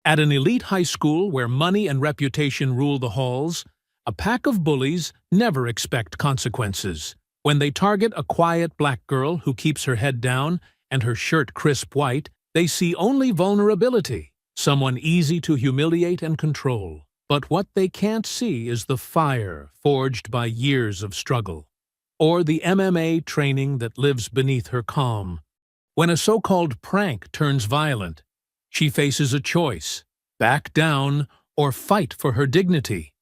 At an elite high school where money and reputation rule the halls, a pack of bullies never expect consequences. When they target a quiet black girl who keeps her head down and her shirt crisp white, they see only vulnerability, someone easy to humiliate and control. But what they can't see is the fire forged by years of struggle, or the MMA training that lives beneath her calm. When a so-called prank turns violent, she faces a choice: back down or fight for her dignity.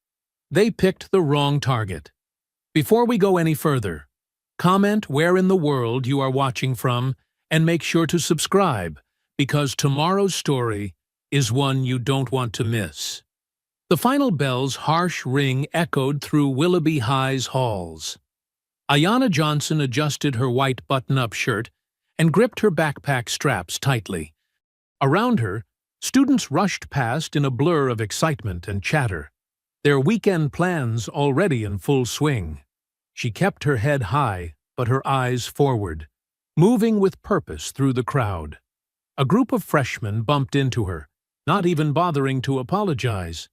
They picked the wrong target. Before we go any further, comment where in the world you are watching from and make sure to subscribe, because tomorrow's story is one you don't want to miss. The final bell's harsh ring echoed through Willoughby High's halls. Ayanna Johnson adjusted her white button-up shirt and gripped her backpack straps tightly. Around her, students rushed past in a blur of excitement and chatter, their weekend plans already in full swing. She kept her head high, but her eyes forward, moving with purpose through the crowd. A group of freshmen bumped into her, not even bothering to apologize.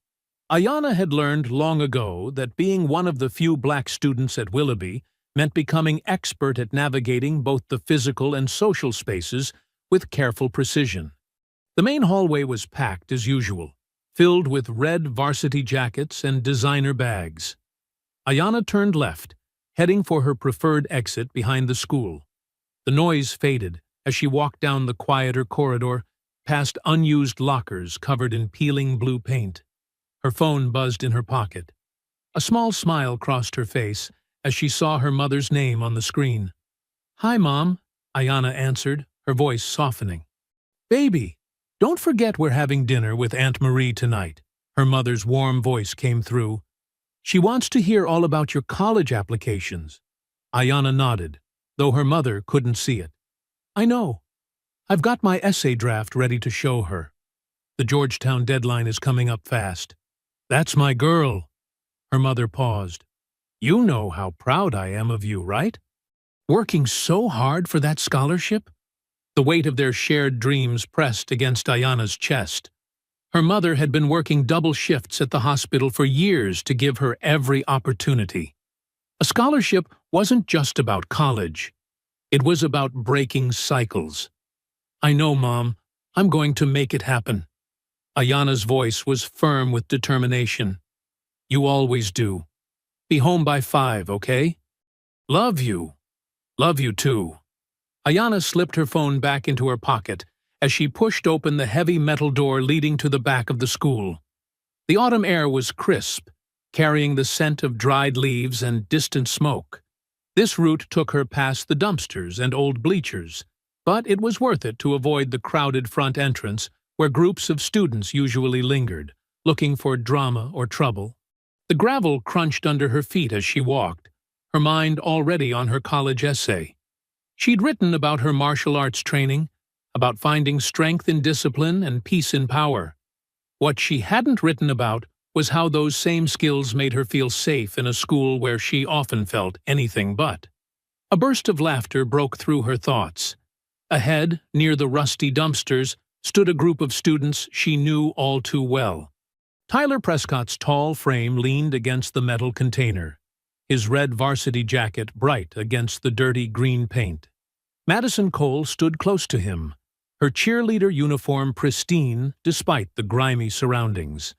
Ayanna had learned long ago that being one of the few black students at Willoughby meant becoming expert at navigating both the physical and social spaces with careful precision. The main hallway was packed as usual, filled with red varsity jackets and designer bags. Ayanna turned left, heading for her preferred exit behind the school. The noise faded as she walked down the quieter corridor, past unused lockers covered in peeling blue paint. Her phone buzzed in her pocket. A small smile crossed her face as she saw her mother's name on the screen. "Hi, Mom," Ayanna answered, her voice softening. "Baby, don't forget we're having dinner with Aunt Marie tonight," her mother's warm voice came through. "She wants to hear all about your college applications." Ayanna nodded, though her mother couldn't see it. "I know. I've got my essay draft ready to show her. The Georgetown deadline is coming up fast." "That's my girl." Her mother paused. "You know how proud I am of you, right? Working so hard for that scholarship?" The weight of their shared dreams pressed against Ayanna's chest. Her mother had been working double shifts at the hospital for years to give her every opportunity. A scholarship wasn't just about college. It was about breaking cycles. "I know, Mom. I'm going to make it happen." Ayanna's voice was firm with determination. "You always do. Be home by 5, okay? Love you. Love you too." Ayanna slipped her phone back into her pocket as she pushed open the heavy metal door leading to the back of the school. The autumn air was crisp, carrying the scent of dried leaves and distant smoke. This route took her past the dumpsters and old bleachers, but it was worth it to avoid the crowded front entrance where groups of students usually lingered, looking for drama or trouble. The gravel crunched under her feet as she walked, her mind already on her college essay. She'd written about her martial arts training, about finding strength in discipline and peace in power. What she hadn't written about was how those same skills made her feel safe in a school where she often felt anything but. A burst of laughter broke through her thoughts. Ahead, near the rusty dumpsters, stood a group of students she knew all too well. Tyler Prescott's tall frame leaned against the metal container, his red varsity jacket bright against the dirty green paint. Madison Cole stood close to him, her cheerleader uniform pristine despite the grimy surroundings.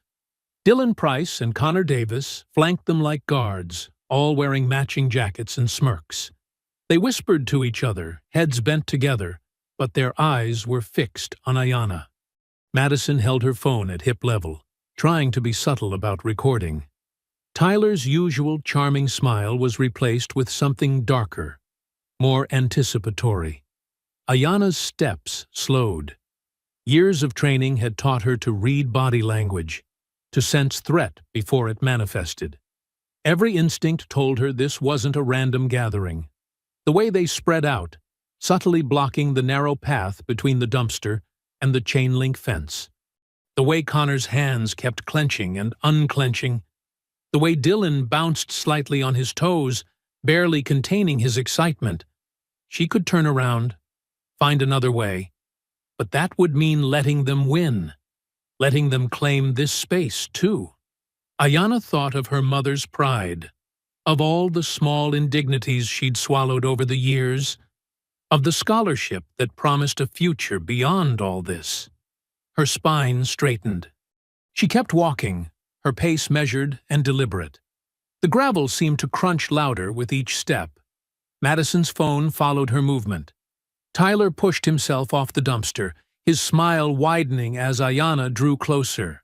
Dylan Price and Connor Davis flanked them like guards, all wearing matching jackets and smirks. They whispered to each other, heads bent together, but their eyes were fixed on Ayanna. Madison held her phone at hip level, trying to be subtle about recording. Tyler's usual charming smile was replaced with something darker, more anticipatory. Ayanna's steps slowed. Years of training had taught her to read body language, to sense threat before it manifested. Every instinct told her this wasn't a random gathering. The way they spread out, subtly blocking the narrow path between the dumpster and the chain-link fence. The way Connor's hands kept clenching and unclenching. The way Dylan bounced slightly on his toes, barely containing his excitement. She could turn around, find another way, but that would mean letting them win. letting them claim this space, too. Ayana thought of her mother's pride, of all the small indignities she'd swallowed over the years, of the scholarship that promised a future beyond all this. Her spine straightened. She kept walking, her pace measured and deliberate. The gravel seemed to crunch louder with each step. Madison's phone followed her movement. Tyler pushed himself off the dumpster, his smile widening as Ayana drew closer.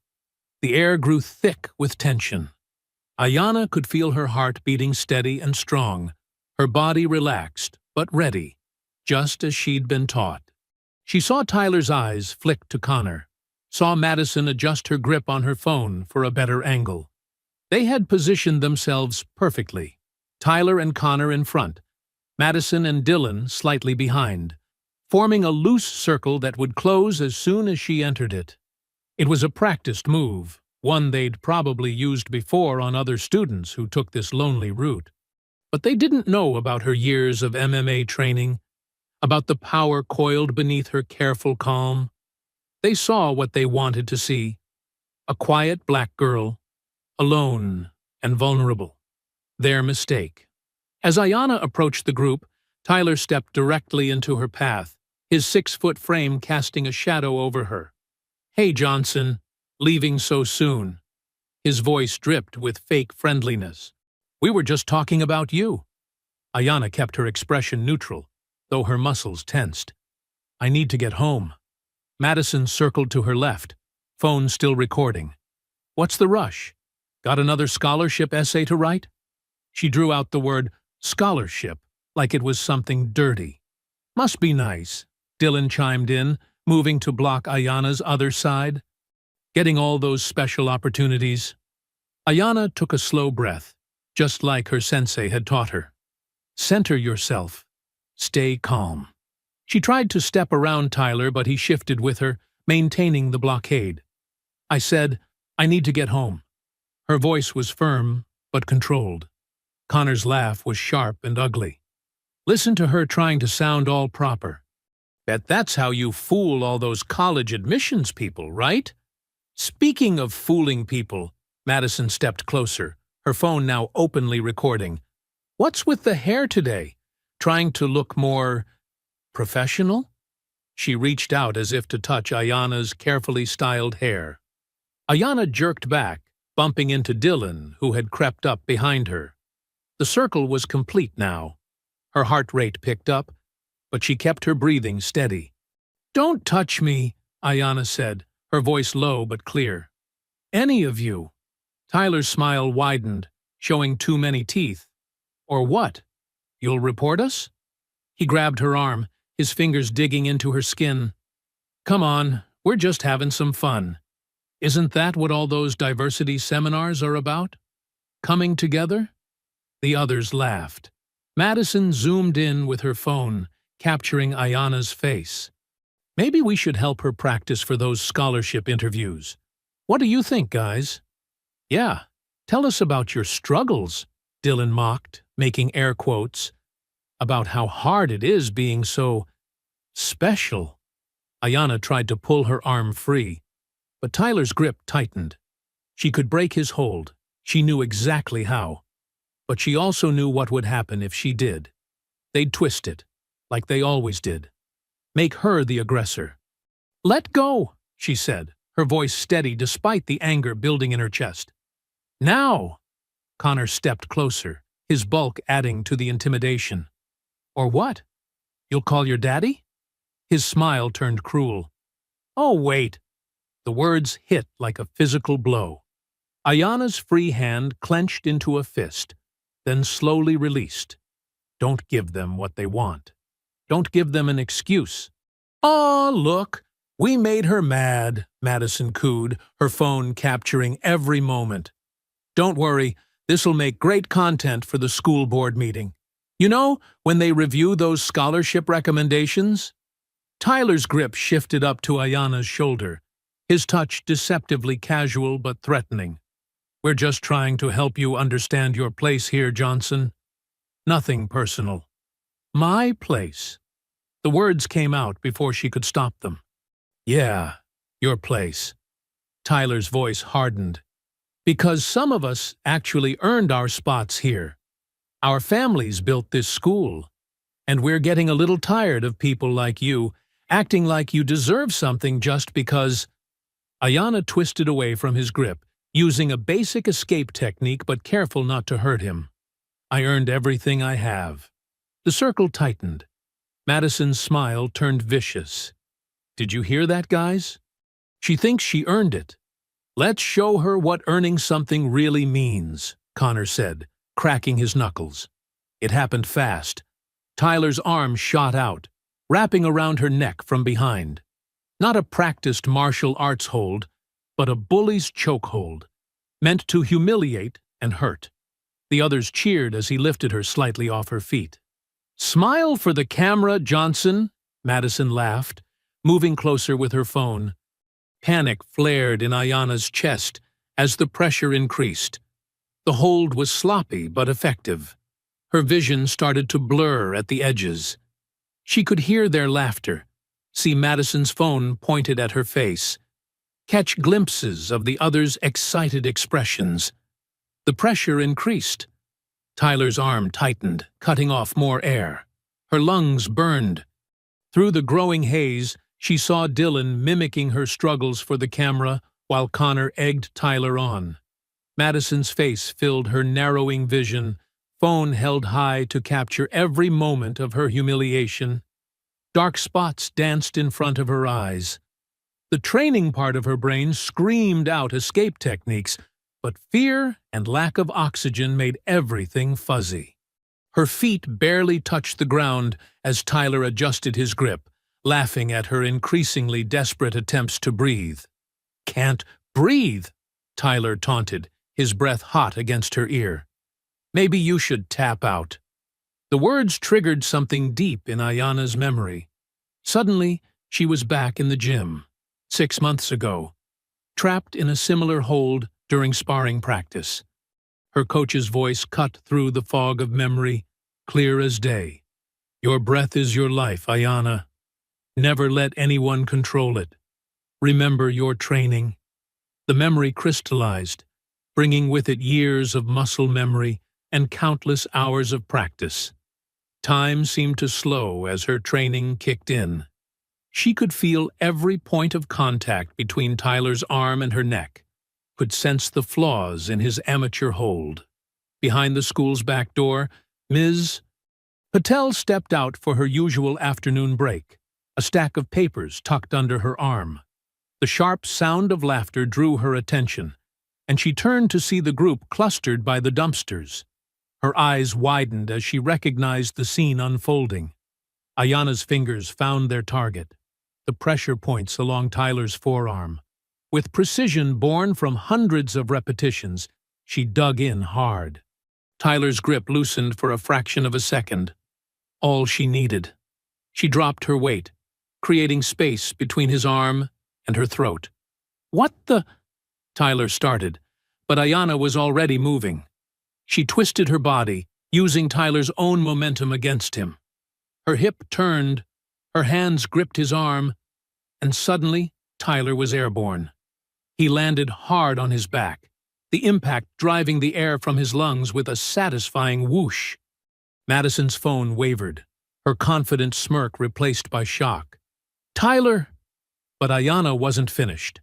The air grew thick with tension. Ayana could feel her heart beating steady and strong, her body relaxed, but ready, just as she'd been taught. She saw Tyler's eyes flick to Connor, saw Madison adjust her grip on her phone for a better angle. They had positioned themselves perfectly, Tyler and Connor in front, Madison and Dylan slightly behind, forming a loose circle that would close as soon as she entered it. It was a practiced move, one they'd probably used before on other students who took this lonely route. But they didn't know about her years of MMA training, about the power coiled beneath her careful calm. They saw what they wanted to see, a quiet black girl, alone and vulnerable. Their mistake. As Ayana approached the group, Tyler stepped directly into her path, his 6-foot frame casting a shadow over her. "Hey, Johnson, leaving so soon?" His voice dripped with fake friendliness. "We were just talking about you." Ayana kept her expression neutral, though her muscles tensed. "I need to get home." Madison circled to her left, phone still recording. "What's the rush? Got another scholarship essay to write?" She drew out the word scholarship like it was something dirty. "Must be nice," Dylan chimed in, moving to block Ayana's other side. "Getting all those special opportunities." Ayana took a slow breath, just like her sensei had taught her. "Center yourself. Stay calm." She tried to step around Tyler, but he shifted with her, maintaining the blockade. "I said, I need to get home." Her voice was firm, but controlled. Connor's laugh was sharp and ugly. Listen to her trying to sound all proper. "Bet that's how you fool all those college admissions people, right?" Speaking of fooling people, Madison stepped closer, her phone now openly recording. "What's with the hair today? Trying to look more professional?" She reached out as if to touch Ayana's carefully styled hair. Ayana jerked back, bumping into Dylan, who had crept up behind her. The circle was complete now. Her heart rate picked up, but she kept her breathing steady. "Don't touch me," Ayana said, her voice low but clear. "Any of you." Tyler's smile widened, showing too many teeth. "Or what? You'll report us?" He grabbed her arm, his fingers digging into her skin. "Come on, we're just having some fun. Isn't that what all those diversity seminars are about? Coming together?" The others laughed. Madison zoomed in with her phone, capturing Ayana's face. "Maybe we should help her practice for those scholarship interviews. What do you think, guys?" "Yeah, tell us about your struggles," Dylan mocked, making air quotes, "about how hard it is being so special." Ayana tried to pull her arm free, but Tyler's grip tightened. She could break his hold. She knew exactly how. But she also knew what would happen if she did. They'd twist it, like they always did. Make her the aggressor. "Let go," she said, her voice steady despite the anger building in her chest. "Now!" Connor stepped closer, his bulk adding to the intimidation. "Or what? You'll call your daddy?" His smile turned cruel. "Oh, wait." The words hit like a physical blow. Ayana's free hand clenched into a fist, then slowly released. Don't give them what they want. Don't give them an excuse. "Aw, look, we made her mad," Madison cooed, her phone capturing every moment. "Don't worry, this'll make great content for the school board meeting. You know, when they review those scholarship recommendations?" Tyler's grip shifted up to Ayana's shoulder, his touch deceptively casual but threatening. "We're just trying to help you understand your place here, Johnson. Nothing personal." "My place." The words came out before she could stop them. "Yeah, your place. Tyler's voice hardened. Because some of us actually earned our spots here. Our families built this school. And we're getting a little tired of people like you acting like you deserve something just because. Ayanna twisted away from his grip, using a basic escape technique but careful not to hurt him. I earned everything I have. The circle tightened. Madison's smile turned vicious. Did you hear that, guys? She thinks she earned it. Let's show her what earning something really means, Connor said, cracking his knuckles. It happened fast. Tyler's arm shot out, wrapping around her neck from behind. Not a practiced martial arts hold, but a bully's chokehold, meant to humiliate and hurt. The others cheered as he lifted her slightly off her feet. Smile for the camera, Johnson, Madison laughed, moving closer with her phone. Panic flared in Ayanna's chest as the pressure increased. The hold was sloppy but effective. Her vision started to blur at the edges. She could hear their laughter, see Madison's phone pointed at her face, catch glimpses of the others' excited expressions. The pressure increased. Tyler's arm tightened, cutting off more air. Her lungs burned. Through the growing haze, she saw Dylan mimicking her struggles for the camera while Connor egged Tyler on. Madison's face filled her narrowing vision, phone held high to capture every moment of her humiliation. Dark spots danced in front of her eyes. The training part of her brain screamed out escape techniques, but fear and lack of oxygen made everything fuzzy. Her feet barely touched the ground as Tyler adjusted his grip, laughing at her increasingly desperate attempts to breathe. "Can't breathe," Tyler taunted, his breath hot against her ear. "Maybe you should tap out." The words triggered something deep in Ayanna's memory. Suddenly, she was back in the gym, 6 months ago, trapped in a similar hold during sparring practice. Her coach's voice cut through the fog of memory, clear as day. "Your breath is your life, Ayanna. Never let anyone control it. Remember your training." The memory crystallized, bringing with it years of muscle memory and countless hours of practice. Time seemed to slow as her training kicked in. She could feel every point of contact between Tyler's arm and her neck, could sense the flaws in his amateur hold. Behind the school's back door, Ms. Patel stepped out for her usual afternoon break, a stack of papers tucked under her arm. The sharp sound of laughter drew her attention, and she turned to see the group clustered by the dumpsters. Her eyes widened as she recognized the scene unfolding. Ayanna's fingers found their target, the pressure points along Tyler's forearm. With precision born from hundreds of repetitions, she dug in hard. Tyler's grip loosened for a fraction of a second. All she needed. She dropped her weight, creating space between his arm and her throat. "What the—" Tyler started, but Ayanna was already moving. She twisted her body, using Tyler's own momentum against him. Her hip turned, her hands gripped his arm, and suddenly Tyler was airborne. He landed hard on his back, the impact driving the air from his lungs with a satisfying whoosh. Madison's phone wavered, her confident smirk replaced by shock. "Tyler!" But Ayanna wasn't finished.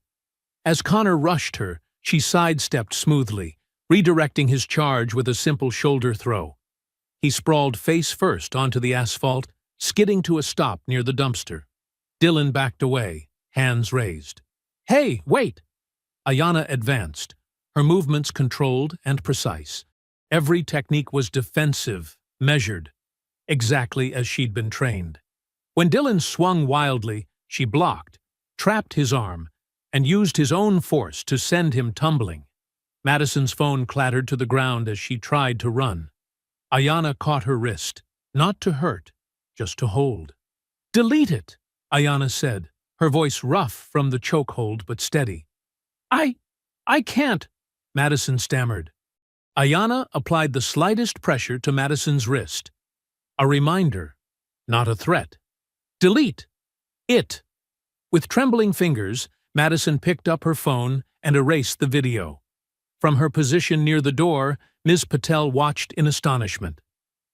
As Connor rushed her, she sidestepped smoothly, redirecting his charge with a simple shoulder throw. He sprawled face first onto the asphalt, skidding to a stop near the dumpster. Dylan backed away, hands raised. "Hey, wait!" Ayanna advanced, her movements controlled and precise. Every technique was defensive, measured, exactly as she'd been trained. When Dylan swung wildly, she blocked, trapped his arm, and used his own force to send him tumbling. Madison's phone clattered to the ground as she tried to run. Ayanna caught her wrist, not to hurt, just to hold. "Delete it," Ayanna said, her voice rough from the chokehold but steady. I can't," Madison stammered. Ayanna applied the slightest pressure to Madison's wrist. A reminder, not a threat. "Delete it." With trembling fingers, Madison picked up her phone and erased the video. From her position near the door, Ms. Patel watched in astonishment.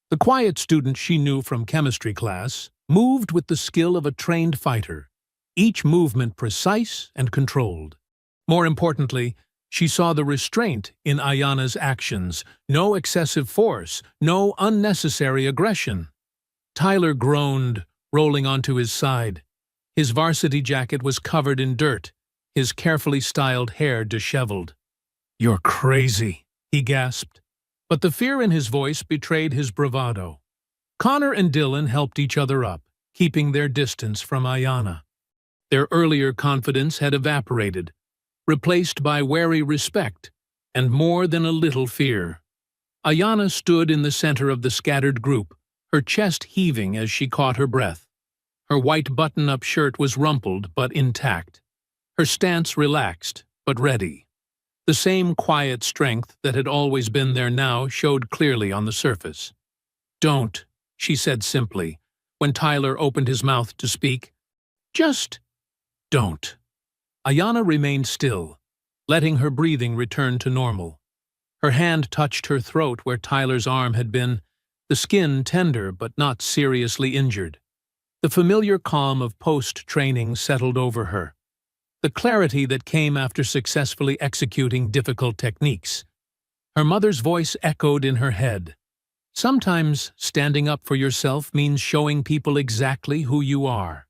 The quiet student she knew from chemistry class moved with the skill of a trained fighter, each movement precise and controlled. More importantly, she saw the restraint in Ayana's actions, no excessive force, no unnecessary aggression. Tyler groaned, rolling onto his side. His varsity jacket was covered in dirt, his carefully styled hair disheveled. "You're crazy," he gasped. But the fear in his voice betrayed his bravado. Connor and Dylan helped each other up, keeping their distance from Ayana. Their earlier confidence had evaporated, replaced by wary respect and more than a little fear. Ayana stood in the center of the scattered group, her chest heaving as she caught her breath. Her white button-up shirt was rumpled but intact, her stance relaxed but ready. The same quiet strength that had always been there now showed clearly on the surface. "Don't," she said simply, when Tyler opened his mouth to speak. "Just don't." Ayana remained still, letting her breathing return to normal. Her hand touched her throat where Tyler's arm had been, the skin tender but not seriously injured. The familiar calm of post-training settled over her, the clarity that came after successfully executing difficult techniques. Her mother's voice echoed in her head. "Sometimes standing up for yourself means showing people exactly who you are."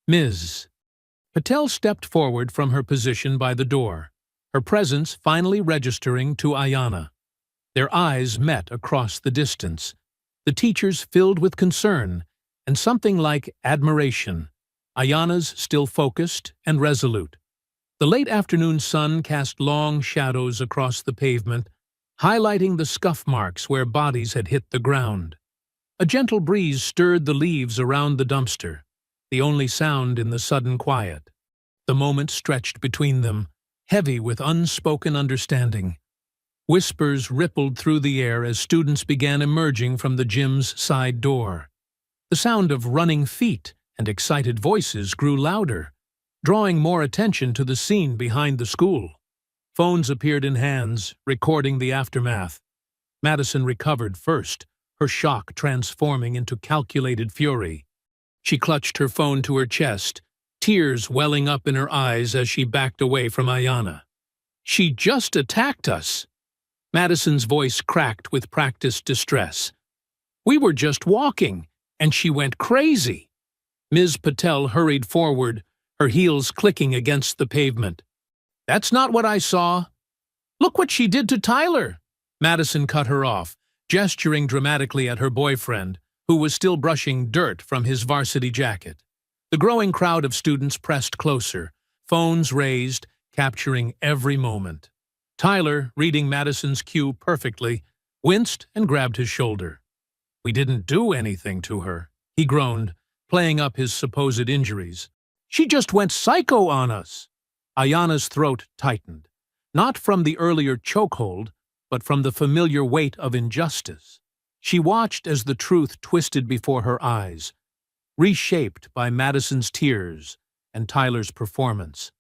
Ms. Patel stepped forward from her position by the door, her presence finally registering to Ayana. Their eyes met across the distance, the teachers filled with concern and something like admiration, Ayana's still focused and resolute. The late afternoon sun cast long shadows across the pavement, highlighting the scuff marks where bodies had hit the ground. A gentle breeze stirred the leaves around the dumpster, the only sound in the sudden quiet. The moment stretched between them, heavy with unspoken understanding. Whispers rippled through the air as students began emerging from the gym's side door. The sound of running feet and excited voices grew louder, drawing more attention to the scene behind the school. Phones appeared in hands, recording the aftermath. Madison recovered first, her shock transforming into calculated fury. She clutched her phone to her chest, tears welling up in her eyes as she backed away from Ayana. "She just attacked us!" Madison's voice cracked with practiced distress. "We were just walking, and she went crazy." Ms. Patel hurried forward, her heels clicking against the pavement. "That's not what I saw." "Look what she did to Tyler!" Madison cut her off, gesturing dramatically at her boyfriend, who was still brushing dirt from his varsity jacket. The growing crowd of students pressed closer, phones raised, capturing every moment. Tyler, reading Madison's cue perfectly, winced and grabbed his shoulder. "We didn't do anything to her," he groaned, playing up his supposed injuries. "She just went psycho on us." Ayana's throat tightened, not from the earlier chokehold, but from the familiar weight of injustice. She watched as the truth twisted before her eyes, reshaped by Madison's tears and Tyler's performance.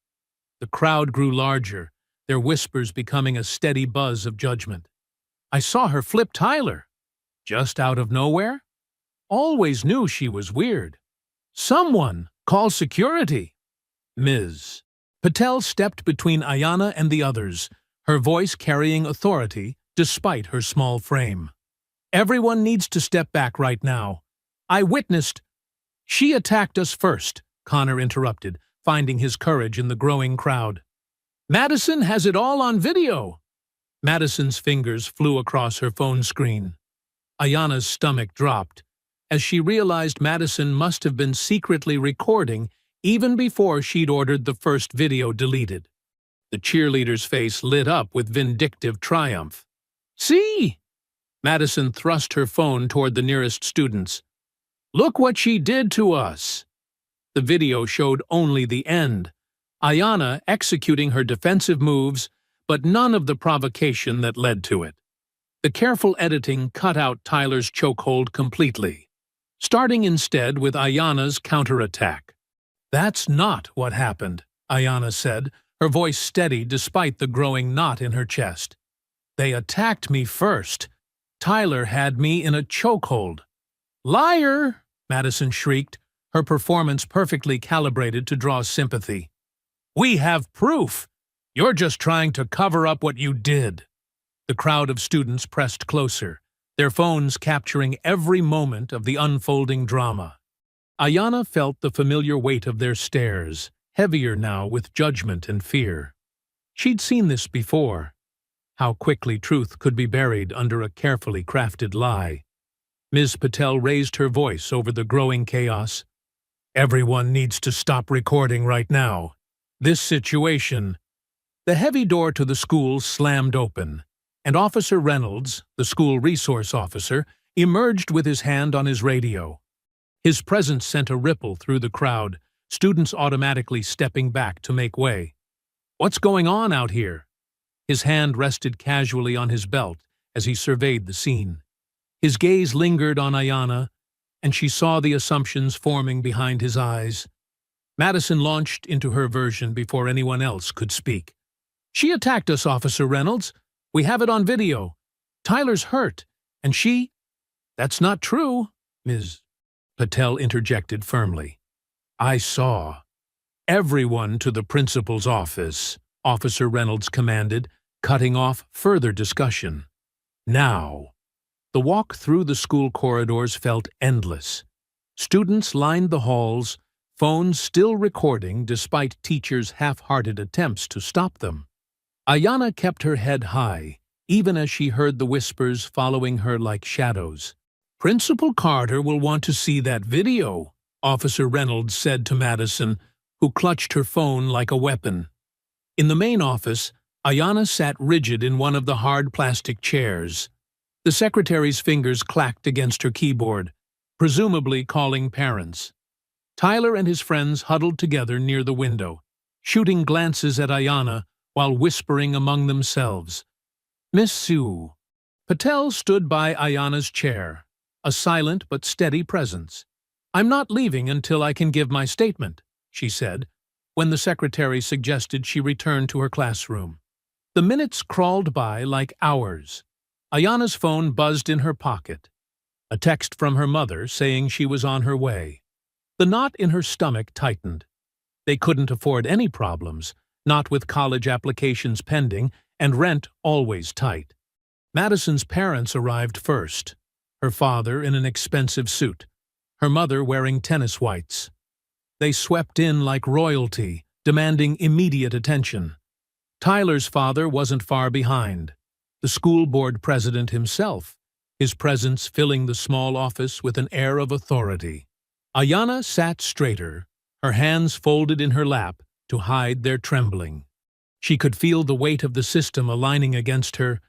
The crowd grew larger, their whispers becoming a steady buzz of judgment. "I saw her flip Tyler." "Just out of nowhere?" "Always knew she was weird." "Someone call security." Ms. Patel stepped between Ayana and the others, her voice carrying authority despite her small frame. "Everyone needs to step back right now. I witnessed—" "She attacked us first," Connor interrupted, finding his courage in the growing crowd. "Madison has it all on video." Madison's fingers flew across her phone screen. Ayana's stomach dropped, as she realized Madison must have been secretly recording even before she'd ordered the first video deleted. The cheerleader's face lit up with vindictive triumph. "See?" Madison thrust her phone toward the nearest students. "Look what she did to us." The video showed only the end, Ayana executing her defensive moves, but none of the provocation that led to it. The careful editing cut out Tyler's chokehold completely, starting instead with Ayana's counterattack. "That's not what happened," Ayana said, her voice steady despite the growing knot in her chest. "They attacked me first. Tyler had me in a chokehold." "Liar!" Madison shrieked, her performance perfectly calibrated to draw sympathy. "We have proof! You're just trying to cover up what you did." The crowd of students pressed closer, their phones capturing every moment of the unfolding drama. Ayanna felt the familiar weight of their stares, heavier now with judgment and fear. She'd seen this before. How quickly truth could be buried under a carefully crafted lie. Ms. Patel raised her voice over the growing chaos. "Everyone needs to stop recording right now. This situation—" The heavy door to the school slammed open, and Officer Reynolds, the school resource officer, emerged with his hand on his radio. His presence sent a ripple through the crowd, students automatically stepping back to make way. "What's going on out here?" His hand rested casually on his belt as he surveyed the scene. His gaze lingered on Ayanna, and she saw the assumptions forming behind his eyes. Madison launched into her version before anyone else could speak. "She attacked us, Officer Reynolds. We have it on video. Tyler's hurt, and she—" "That's not true," Ms. Patel interjected firmly. "I saw." "Everyone to the principal's office," Officer Reynolds commanded, cutting off further discussion. "Now." The walk through the school corridors felt endless. Students lined the halls, phones still recording despite teachers' half-hearted attempts to stop them. Ayanna kept her head high, even as she heard the whispers following her like shadows. "Principal Carter will want to see that video," Officer Reynolds said to Madison, who clutched her phone like a weapon. In the main office, Ayanna sat rigid in one of the hard plastic chairs. The secretary's fingers clacked against her keyboard, presumably calling parents. Tyler and his friends huddled together near the window, shooting glances at Ayanna while whispering among themselves. "Miss Sue." Patel stood by Ayanna's chair, a silent but steady presence. "I'm not leaving until I can give my statement," she said, when the secretary suggested she return to her classroom. The minutes crawled by like hours. Ayanna's phone buzzed in her pocket. A text from her mother saying she was on her way. The knot in her stomach tightened. They couldn't afford any problems, not with college applications pending and rent always tight. Madison's parents arrived first, her father in an expensive suit, her mother wearing tennis whites. They swept in like royalty, demanding immediate attention. Tyler's father wasn't far behind, the school board president himself, his presence filling the small office with an air of authority. Ayanna sat straighter, her hands folded in her lap to hide their trembling. She could feel the weight of the system aligning against her,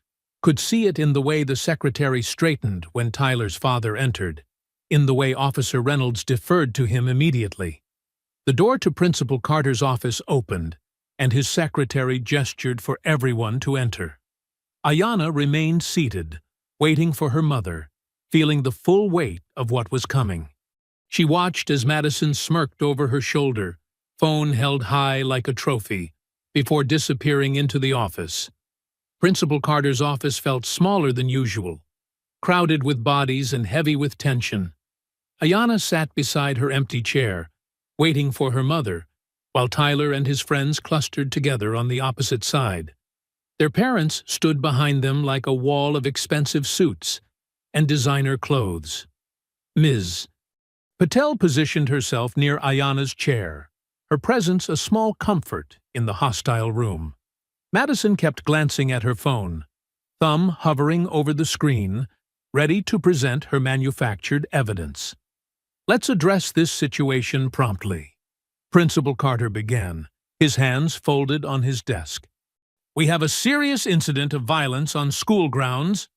could see it in the way the secretary straightened when Tyler's father entered, in the way Officer Reynolds deferred to him immediately. The door to Principal Carter's office opened, and his secretary gestured for everyone to enter. Ayanna remained seated, waiting for her mother, feeling the full weight of what was coming. She watched as Madison smirked over her shoulder, phone held high like a trophy, before disappearing into the office. Principal Carter's office felt smaller than usual, crowded with bodies and heavy with tension. Ayanna sat beside her empty chair, waiting for her mother, while Tyler and his friends clustered together on the opposite side. Their parents stood behind them like a wall of expensive suits and designer clothes. Ms. Patel positioned herself near Ayanna's chair, her presence a small comfort in the hostile room. Madison kept glancing at her phone, thumb hovering over the screen, ready to present her manufactured evidence. "Let's address this situation promptly," Principal Carter began, his hands folded on his desk. "We have a serious incident of violence on school grounds."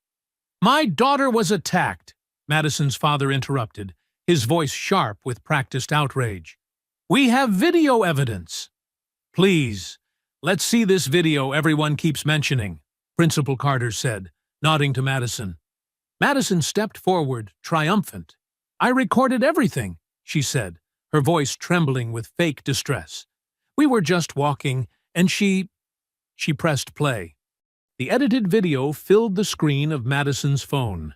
"My daughter was attacked," Madison's father interrupted, his voice sharp with practiced outrage. "We have video evidence." "Please, let's see this video everyone keeps mentioning," Principal Carter said, nodding to Madison. Madison stepped forward, triumphant. "I recorded everything," she said, her voice trembling with fake distress. "We were just walking, And she pressed play. The edited video filled the screen of Madison's phone.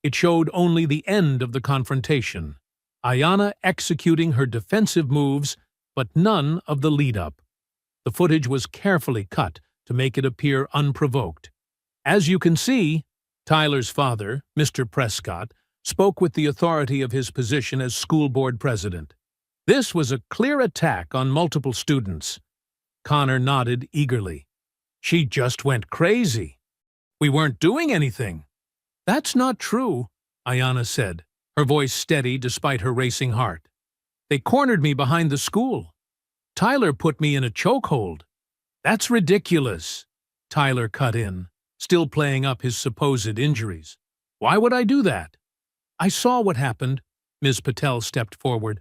It showed only the end of the confrontation, Ayanna executing her defensive moves, but none of the lead-up. The footage was carefully cut to make it appear unprovoked. As you can see, Tyler's father, Mr. Prescott, spoke with the authority of his position as school board president. This was a clear attack on multiple students. Connor nodded eagerly. She just went crazy. We weren't doing anything. That's not true, Ayanna said, her voice steady despite her racing heart. They cornered me behind the school. Tyler put me in a chokehold. That's ridiculous, Tyler cut in, still playing up his supposed injuries. Why would I do that? I saw what happened, Ms. Patel stepped forward.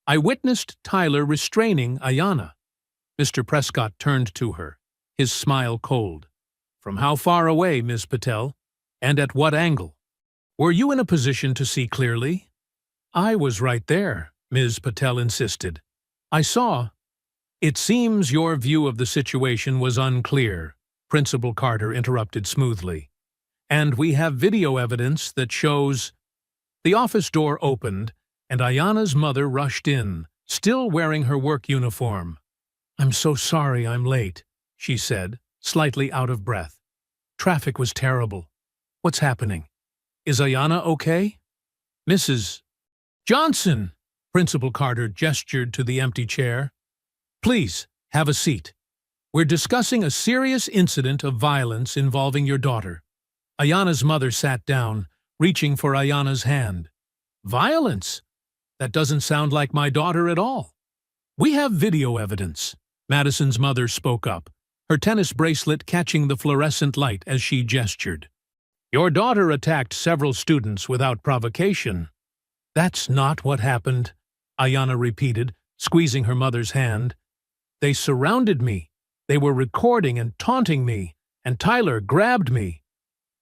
I witnessed Tyler restraining Ayanna. Mr. Prescott turned to her, his smile cold. From how far away, Ms. Patel? And at what angle? Were you in a position to see clearly? I was right there, Ms. Patel insisted. I saw. It seems your view of the situation was unclear, Principal Carter interrupted smoothly. And we have video evidence that shows. The office door opened, and Ayanna's mother rushed in, still wearing her work uniform. I'm so sorry I'm late, she said, slightly out of breath. Traffic was terrible. What's happening? Is Ayanna okay? Mrs. Johnson, Principal Carter gestured to the empty chair. Please, have a seat. We're discussing a serious incident of violence involving your daughter. Ayanna's mother sat down, reaching for Ayanna's hand. Violence? That doesn't sound like my daughter at all. We have video evidence, Madison's mother spoke up, her tennis bracelet catching the fluorescent light as she gestured. Your daughter attacked several students without provocation. That's not what happened, Ayanna repeated, squeezing her mother's hand. They surrounded me. They were recording and taunting me, and Tyler grabbed me.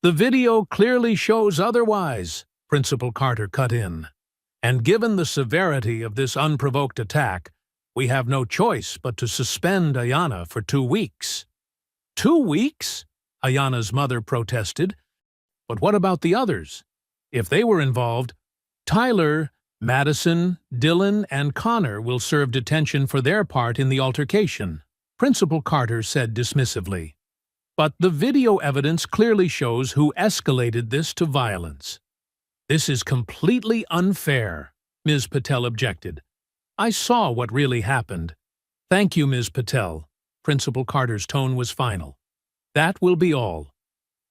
The video clearly shows otherwise, Principal Carter cut in. And given the severity of this unprovoked attack, we have no choice but to suspend Ayanna for 2 weeks. 2 weeks? Ayanna's mother protested. But what about the others? If they were involved, Tyler, Madison, Dylan, and Connor will serve detention for their part in the altercation, Principal Carter said dismissively. But the video evidence clearly shows who escalated this to violence. This is completely unfair, Ms. Patel objected. I saw what really happened. Thank you, Ms. Patel. Principal Carter's tone was final. That will be all.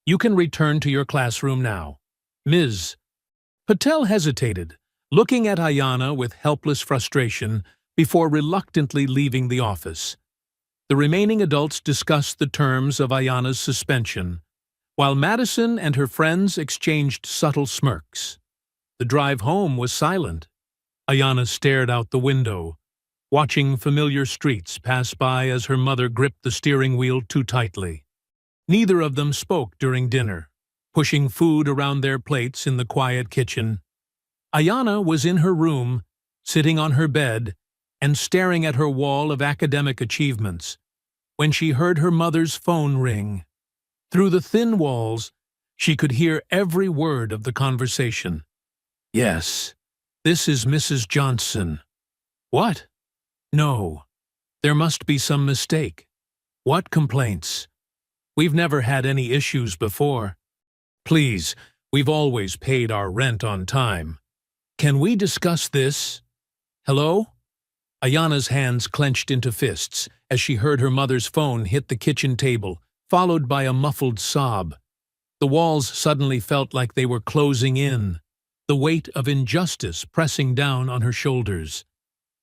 You can return to your classroom now. Ms. Patel hesitated, looking at Ayanna with helpless frustration before reluctantly leaving the office. The remaining adults discussed the terms of Ayanna's suspension, while Madison and her friends exchanged subtle smirks. The drive home was silent. Ayanna stared out the window, watching familiar streets pass by as her mother gripped the steering wheel too tightly. Neither of them spoke during dinner, pushing food around their plates in the quiet kitchen. Ayanna was in her room, sitting on her bed, and staring at her wall of academic achievements, when she heard her mother's phone ring. Through the thin walls, she could hear every word of the conversation. Yes, this is Mrs. Johnson. What? No. There must be some mistake. What complaints? We've never had any issues before. Please, we've always paid our rent on time. Can we discuss this? Hello? Ayanna's hands clenched into fists as she heard her mother's phone hit the kitchen table, followed by a muffled sob. The walls suddenly felt like they were closing in, the weight of injustice pressing down on her shoulders.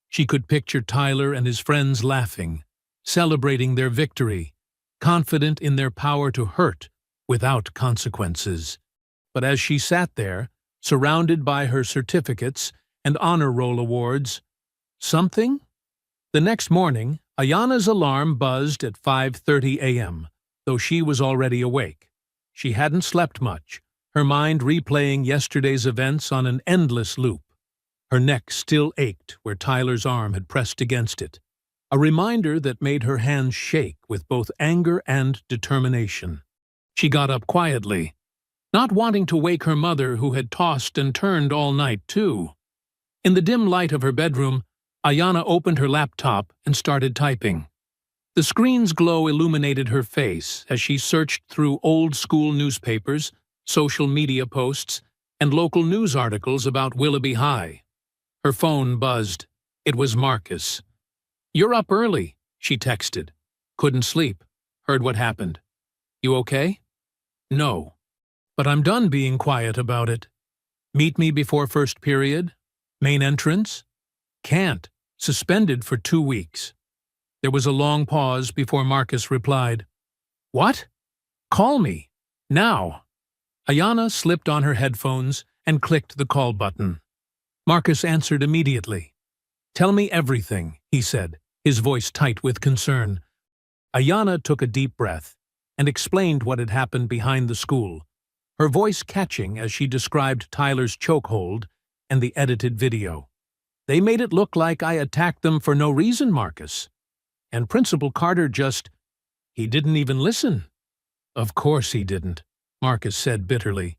She could picture Tyler and his friends laughing, celebrating their victory, confident in their power to hurt without consequences. But as she sat there, surrounded by her certificates and honor roll awards, something? The next morning, Ayanna's alarm buzzed at 5:30 a.m., though she was already awake. She hadn't slept much, her mind replaying yesterday's events on an endless loop. Her neck still ached where Tyler's arm had pressed against it. a reminder that made her hands shake with both anger and determination. She got up quietly, not wanting to wake her mother, who had tossed and turned all night too. In the dim light of her bedroom, Ayanna opened her laptop and started typing. The screen's glow illuminated her face as she searched through old-school newspapers, social media posts, and local news articles about Willoughby High. Her phone buzzed. It was Marcus. "You're up early," she texted. "Couldn't sleep. Heard what happened. You okay?" "No. But I'm done being quiet about it. Meet me before first period? Main entrance?" "Can't. Suspended for 2 weeks." There was a long pause before Marcus replied. "What? Call me. Now." Ayanna slipped on her headphones and clicked the call button. Marcus answered immediately. "Tell me everything," he said, his voice tight with concern. Ayanna took a deep breath and explained what had happened behind the school, her voice catching as she described Tyler's chokehold and the edited video. "They made it look like I attacked them for no reason, Marcus. And Principal Carter he didn't even listen." "Of course he didn't," Marcus said bitterly.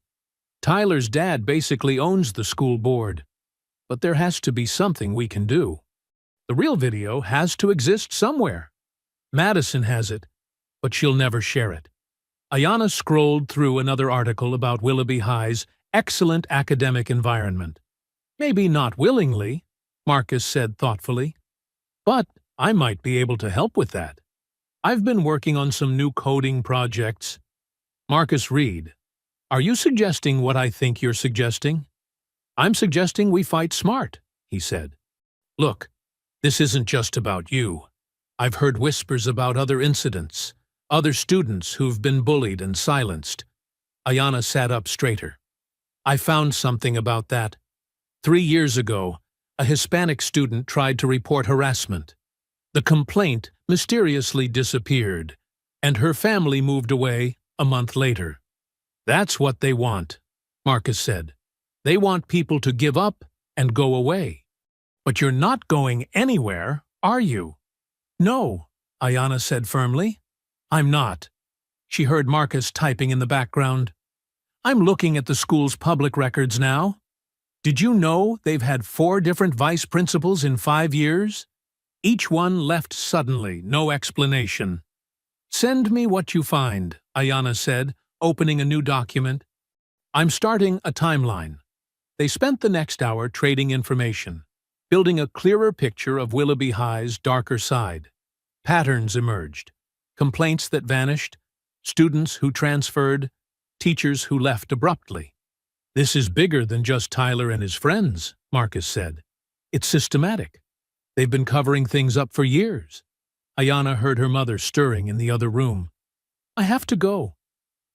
"Tyler's dad basically owns the school board. But there has to be something we can do. The real video has to exist somewhere. Madison has it, but she'll never share it." Ayanna scrolled through another article about Willoughby High's excellent academic environment. "Maybe not willingly," Marcus said thoughtfully, "but I might be able to help with that. I've been working on some new coding projects." Marcus read, "Are you suggesting what I think you're suggesting?" "I'm suggesting we fight smart," he said. "Look, this isn't just about you. I've heard whispers about other incidents, other students who've been bullied and silenced." Ayanna sat up straighter. "I found something about that. 3 years ago, a Hispanic student tried to report harassment. The complaint mysteriously disappeared, and her family moved away a month later." "That's what they want," Marcus said. "They want people to give up and go away. But you're not going anywhere, are you?" "No," Ayanna said firmly. "I'm not." She heard Marcus typing in the background. "I'm looking at the school's public records now. Did you know they've had 4 different vice principals in 5 years? Each one left suddenly, no explanation." "Send me what you find," Ayanna said, opening a new document. "I'm starting a timeline." They spent the next hour trading information, building a clearer picture of Willoughby High's darker side. Patterns emerged. Complaints that vanished, students who transferred, teachers who left abruptly. "This is bigger than just Tyler and his friends," Marcus said. "It's systematic. They've been covering things up for years." Ayanna heard her mother stirring in the other room. "I have to go."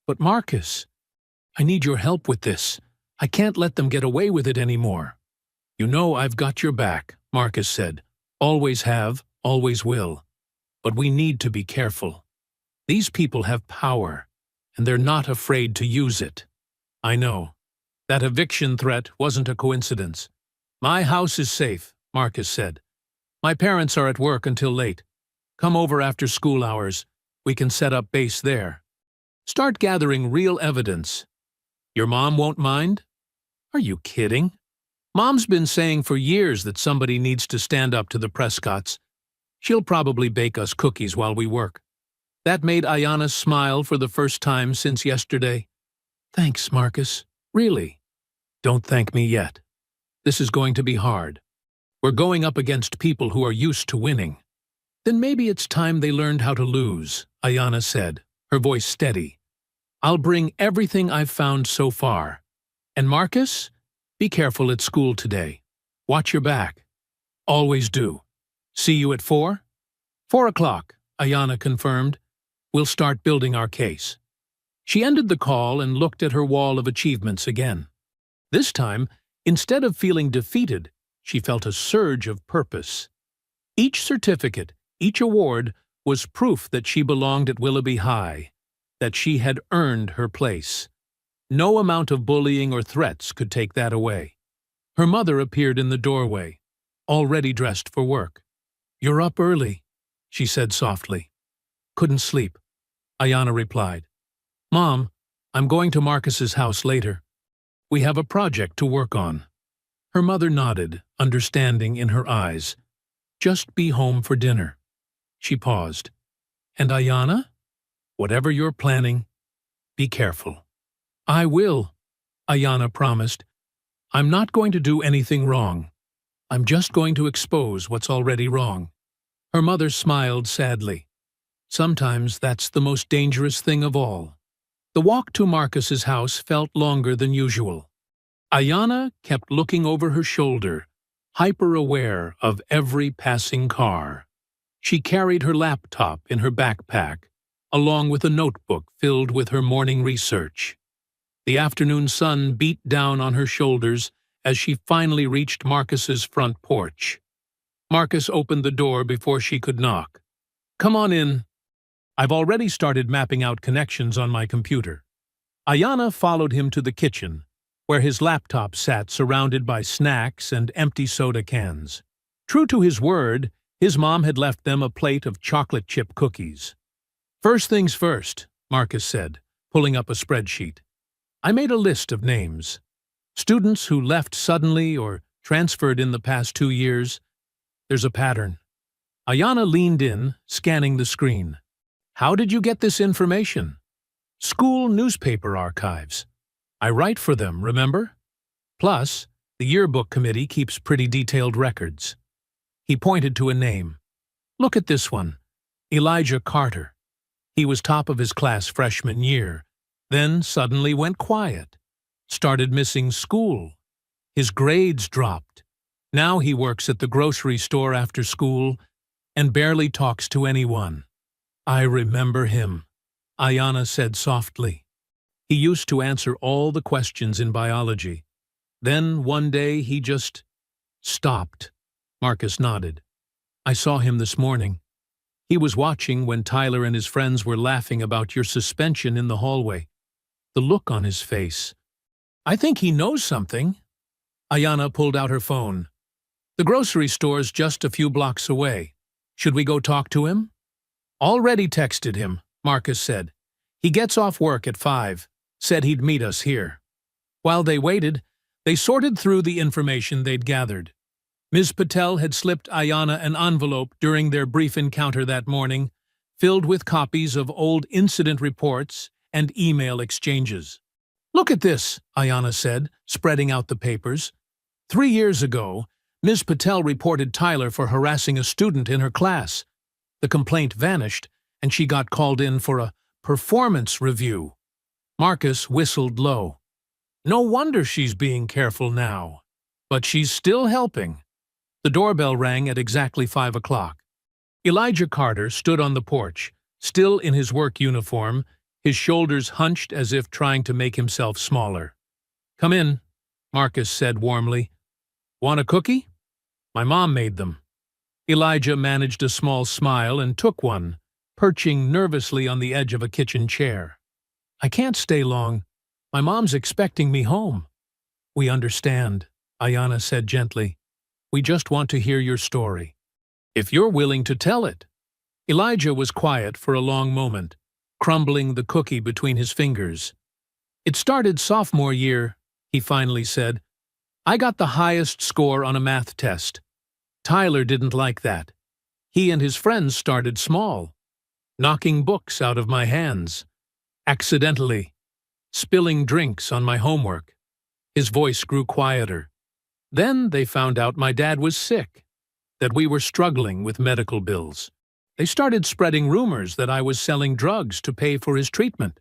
"But Marcus, I need your help with this. I can't let them get away with it anymore." "You know I've got your back," Marcus said. "Always have, always will. But we need to be careful. These people have power, and they're not afraid to use it." "I know. That eviction threat wasn't a coincidence." "My house is safe," Marcus said. "My parents are at work until late. Come over after school hours. We can set up base there. Start gathering real evidence. Your mom won't mind?" "Are you kidding? Mom's been saying for years that somebody needs to stand up to the Prescotts. She'll probably bake us cookies while we work." That made Ayanna smile for the first time since yesterday. "Thanks, Marcus. Really." "Don't thank me yet. This is going to be hard. We're going up against people who are used to winning." "Then maybe it's time they learned how to lose," Ayanna said, her voice steady. "I'll bring everything I've found so far. And Marcus, be careful at school today. Watch your back. Always do. See you at 4? 4 o'clock, Ayanna confirmed. We'll start building our case." She ended the call and looked at her wall of achievements again. This time, instead of feeling defeated, she felt a surge of purpose. Each certificate, each award, was proof that she belonged at Willoughby High, that she had earned her place. No amount of bullying or threats could take that away. Her mother appeared in the doorway, already dressed for work. "You're up early," she said softly. Couldn't sleep, Ayana replied. Mom, I'm going to Marcus's house later. We have a project to work on. Her mother nodded, understanding in her eyes. Just be home for dinner. She paused. And Ayana? Whatever you're planning, be careful. I will, Ayana promised. I'm not going to do anything wrong. I'm just going to expose what's already wrong. Her mother smiled sadly. Sometimes that's the most dangerous thing of all. The walk to Marcus's house felt longer than usual. Ayana kept looking over her shoulder, hyper-aware of every passing car. She carried her laptop in her backpack, along with a notebook filled with her morning research. The afternoon sun beat down on her shoulders as she finally reached Marcus's front porch. Marcus opened the door before she could knock. Come on in. I've already started mapping out connections on my computer. Ayana followed him to the kitchen, where his laptop sat surrounded by snacks and empty soda cans. True to his word, his mom had left them a plate of chocolate chip cookies. First things first, Marcus said, pulling up a spreadsheet. I made a list of names. Students who left suddenly or transferred in the past 2 years. There's a pattern. Ayana leaned in, scanning the screen. How did you get this information? School newspaper archives. I write for them, remember? Plus, the yearbook committee keeps pretty detailed records. He pointed to a name. Look at this one, Elijah Carter. He was top of his class freshman year, then suddenly went quiet, started missing school. His grades dropped. Now he works at the grocery store after school and barely talks to anyone. I remember him, Ayana said softly. He used to answer all the questions in biology. Then one day he just stopped. Marcus nodded. I saw him this morning. He was watching when Tyler and his friends were laughing about your suspension in the hallway. The look on his face. I think he knows something. Ayana pulled out her phone. The grocery store's just a few blocks away. Should we go talk to him? Already texted him, Marcus said. He gets off work at 5, said he'd meet us here. While they waited, they sorted through the information they'd gathered. Ms. Patel had slipped Ayana an envelope during their brief encounter that morning, filled with copies of old incident reports and email exchanges. Look at this, Ayana said, spreading out the papers. 3 years ago, Ms. Patel reported Tyler for harassing a student in her class. The complaint vanished, and she got called in for a performance review. Marcus whistled low. No wonder she's being careful now. But she's still helping. The doorbell rang at exactly 5 o'clock. Elijah Carter stood on the porch, still in his work uniform, his shoulders hunched as if trying to make himself smaller. Come in, Marcus said warmly. Want a cookie? My mom made them. Elijah managed a small smile and took one, perching nervously on the edge of a kitchen chair. I can't stay long. My mom's expecting me home. We understand, Ayana said gently. We just want to hear your story. If you're willing to tell it. Elijah was quiet for a long moment, crumbling the cookie between his fingers. It started sophomore year, he finally said. I got the highest score on a math test. Tyler didn't like that. He and his friends started small, knocking books out of my hands, accidentally, spilling drinks on my homework. His voice grew quieter. Then they found out my dad was sick, that we were struggling with medical bills. They started spreading rumors that I was selling drugs to pay for his treatment,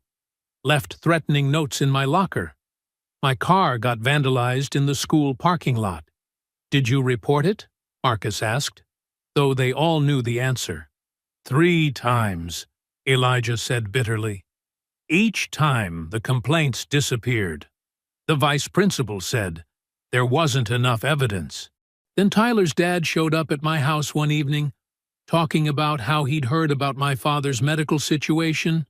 left threatening notes in my locker. My car got vandalized in the school parking lot. Did you report it? Marcus asked, though they all knew the answer. 3 times, Elijah said bitterly. Each time the complaints disappeared. The vice principal said there wasn't enough evidence. Then Tyler's dad showed up at my house one evening, talking about how he'd heard about my father's medical situation,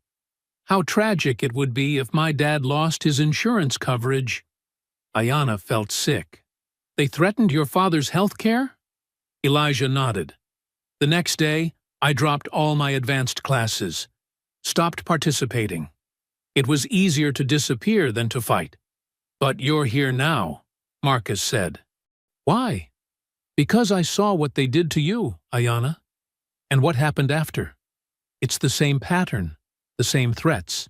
how tragic it would be if my dad lost his insurance coverage. Ayana felt sick. They threatened your father's health care? Elijah nodded. The next day, I dropped all my advanced classes, stopped participating. It was easier to disappear than to fight. But you're here now, Marcus said. Why? Because I saw what they did to you, Ayanna. And what happened after? It's the same pattern, the same threats.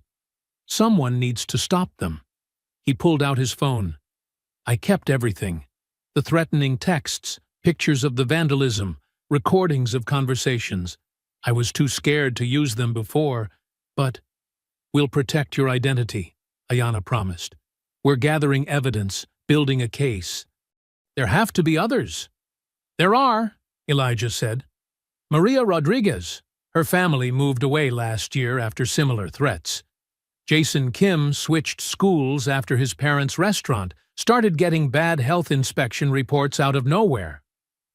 Someone needs to stop them. He pulled out his phone. I kept everything. The threatening texts, pictures of the vandalism, recordings of conversations. I was too scared to use them before, but we'll protect your identity, Ayanna promised. We're gathering evidence, building a case. There have to be others. There are, Elijah said. Maria Rodriguez. Her family moved away last year after similar threats. Jason Kim switched schools after his parents' restaurant started getting bad health inspection reports out of nowhere.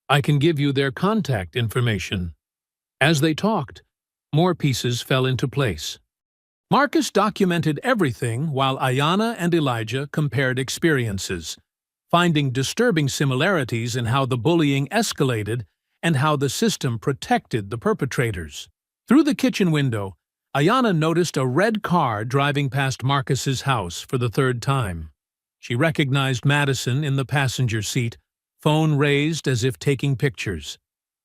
I can give you their contact information. As they talked, more pieces fell into place. Marcus documented everything while Ayanna and Elijah compared experiences, finding disturbing similarities in how the bullying escalated and how the system protected the perpetrators. Through the kitchen window, Ayanna noticed a red car driving past Marcus's house for the third time. She recognized Madison in the passenger seat, phone raised as if taking pictures.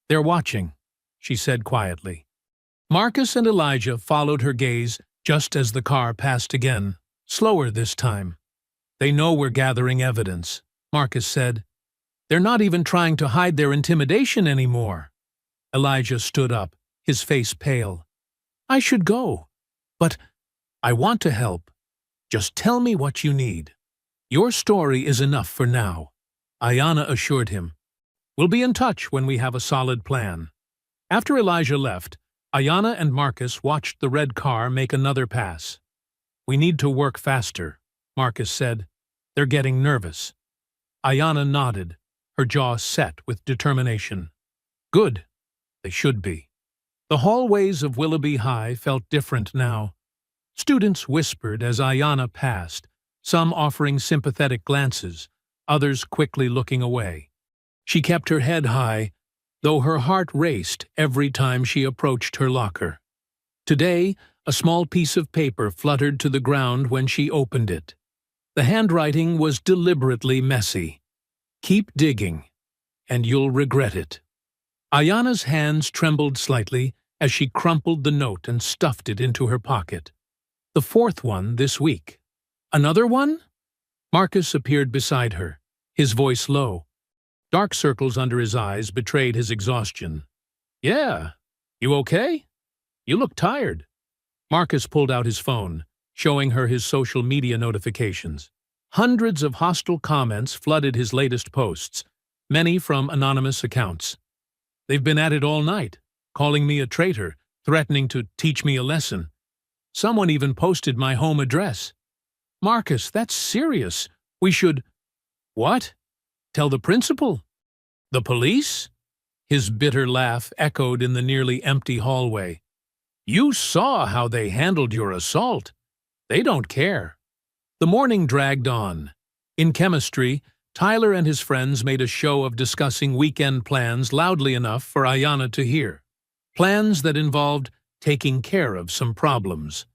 They're watching, she said quietly. Marcus and Elijah followed her gaze just as the car passed again, slower this time. They know we're gathering evidence, Marcus said. They're not even trying to hide their intimidation anymore. Elijah stood up, his face pale. I should go, but I want to help. Just tell me what you need. Your story is enough for now, Ayanna assured him. We'll be in touch when we have a solid plan. After Elijah left, Ayanna and Marcus watched the red car make another pass. We need to work faster, Marcus said. They're getting nervous. Ayanna nodded, her jaw set with determination. Good. They should be. The hallways of Willoughby High felt different now. Students whispered as Ayanna passed, some offering sympathetic glances, others quickly looking away. She kept her head high, though her heart raced every time she approached her locker. Today, a small piece of paper fluttered to the ground when she opened it. The handwriting was deliberately messy. Keep digging, and you'll regret it. Ayanna's hands trembled slightly as she crumpled the note and stuffed it into her pocket. The fourth one this week. Another one? Marcus appeared beside her, his voice low. Dark circles under his eyes betrayed his exhaustion. Yeah. You okay? You look tired. Marcus pulled out his phone, showing her his social media notifications. Hundreds of hostile comments flooded his latest posts, many from anonymous accounts. They've been at it all night, calling me a traitor, threatening to teach me a lesson. Someone even posted my home address. Marcus, that's serious. We should… What? Tell the principal? The police? His bitter laugh echoed in the nearly empty hallway. You saw how they handled your assault. They don't care. The morning dragged on. In chemistry, Tyler and his friends made a show of discussing weekend plans loudly enough for Ayanna to hear. Plans that involved taking care of some problems.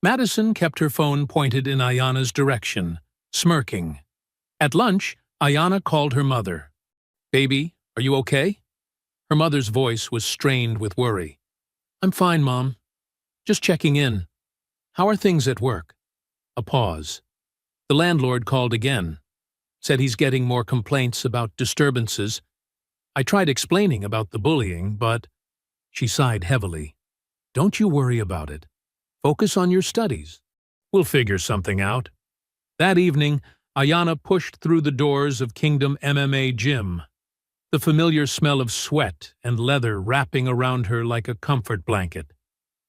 Madison kept her phone pointed in Ayanna's direction, smirking. At lunch, Ayanna called her mother. Baby, are you okay? Her mother's voice was strained with worry. I'm fine, Mom. Just checking in. How are things at work? A pause. The landlord called again. Said he's getting more complaints about disturbances. I tried explaining about the bullying, but… She sighed heavily. Don't you worry about it. Focus on your studies. We'll figure something out. That evening, Ayanna pushed through the doors of Kingdom MMA Gym. The familiar smell of sweat and leather wrapping around her like a comfort blanket.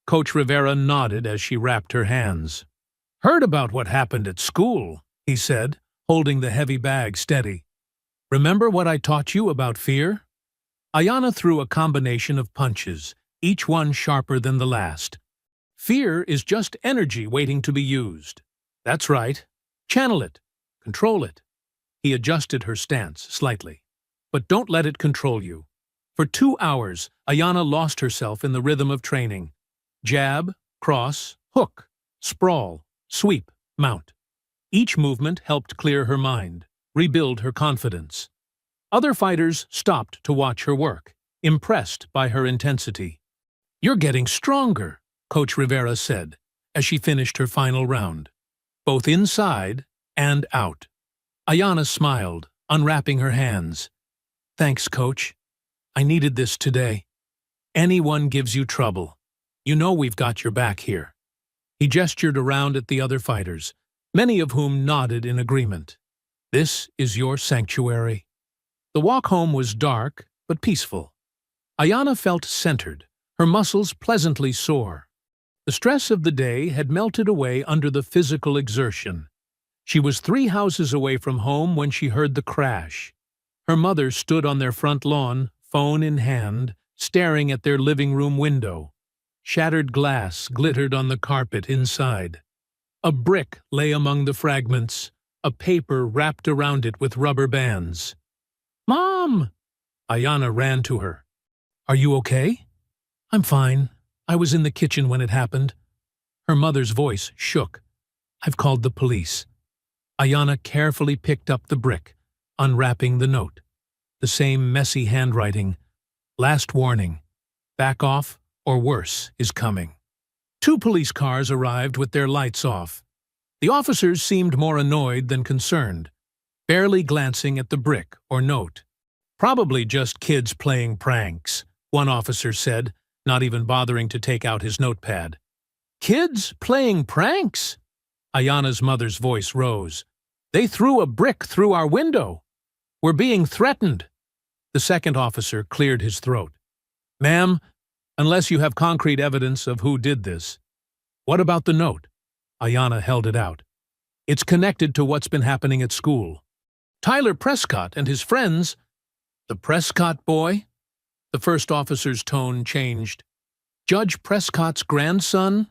Coach Rivera nodded as she wrapped her hands. Heard about what happened at school, he said, holding the heavy bag steady. Remember what I taught you about fear? Ayanna threw a combination of punches, each one sharper than the last. Fear is just energy waiting to be used. That's right. Channel it. Control it. He adjusted her stance slightly. But don't let it control you. For 2 hours, Ayana lost herself in the rhythm of training. Jab, cross, hook, sprawl, sweep, mount. Each movement helped clear her mind, rebuild her confidence. Other fighters stopped to watch her work, impressed by her intensity. "You're getting stronger," Coach Rivera said, as she finished her final round, both inside and out. Ayana smiled, unwrapping her hands. "Thanks, Coach. I needed this today. Anyone gives you trouble. You know we've got your back here." He gestured around at the other fighters, many of whom nodded in agreement. "This is your sanctuary." The walk home was dark, but peaceful. Ayana felt centered, her muscles pleasantly sore. The stress of the day had melted away under the physical exertion. She was 3 houses away from home when she heard the crash. Her mother stood on their front lawn, phone in hand, staring at their living room window. Shattered glass glittered on the carpet inside. A brick lay among the fragments, a paper wrapped around it with rubber bands. "Mom!" Ayana ran to her. "Are you okay?" "I'm fine. I was in the kitchen when it happened." Her mother's voice shook. "I've called the police." Ayana carefully picked up the brick, unwrapping the note. The same messy handwriting. "Last warning. Back off, or worse is coming." 2 police cars arrived with their lights off. The officers seemed more annoyed than concerned, barely glancing at the brick or note. "Probably just kids playing pranks," one officer said, not even bothering to take out his notepad. "Kids playing pranks?" Ayana's mother's voice rose. "They threw a brick through our window. We're being threatened." The second officer cleared his throat. "Ma'am, unless you have concrete evidence of who did this." "What about the note?" Ayana held it out. "It's connected to what's been happening at school. Tyler Prescott and his friends—" "The Prescott boy?" The first officer's tone changed. "Judge Prescott's grandson?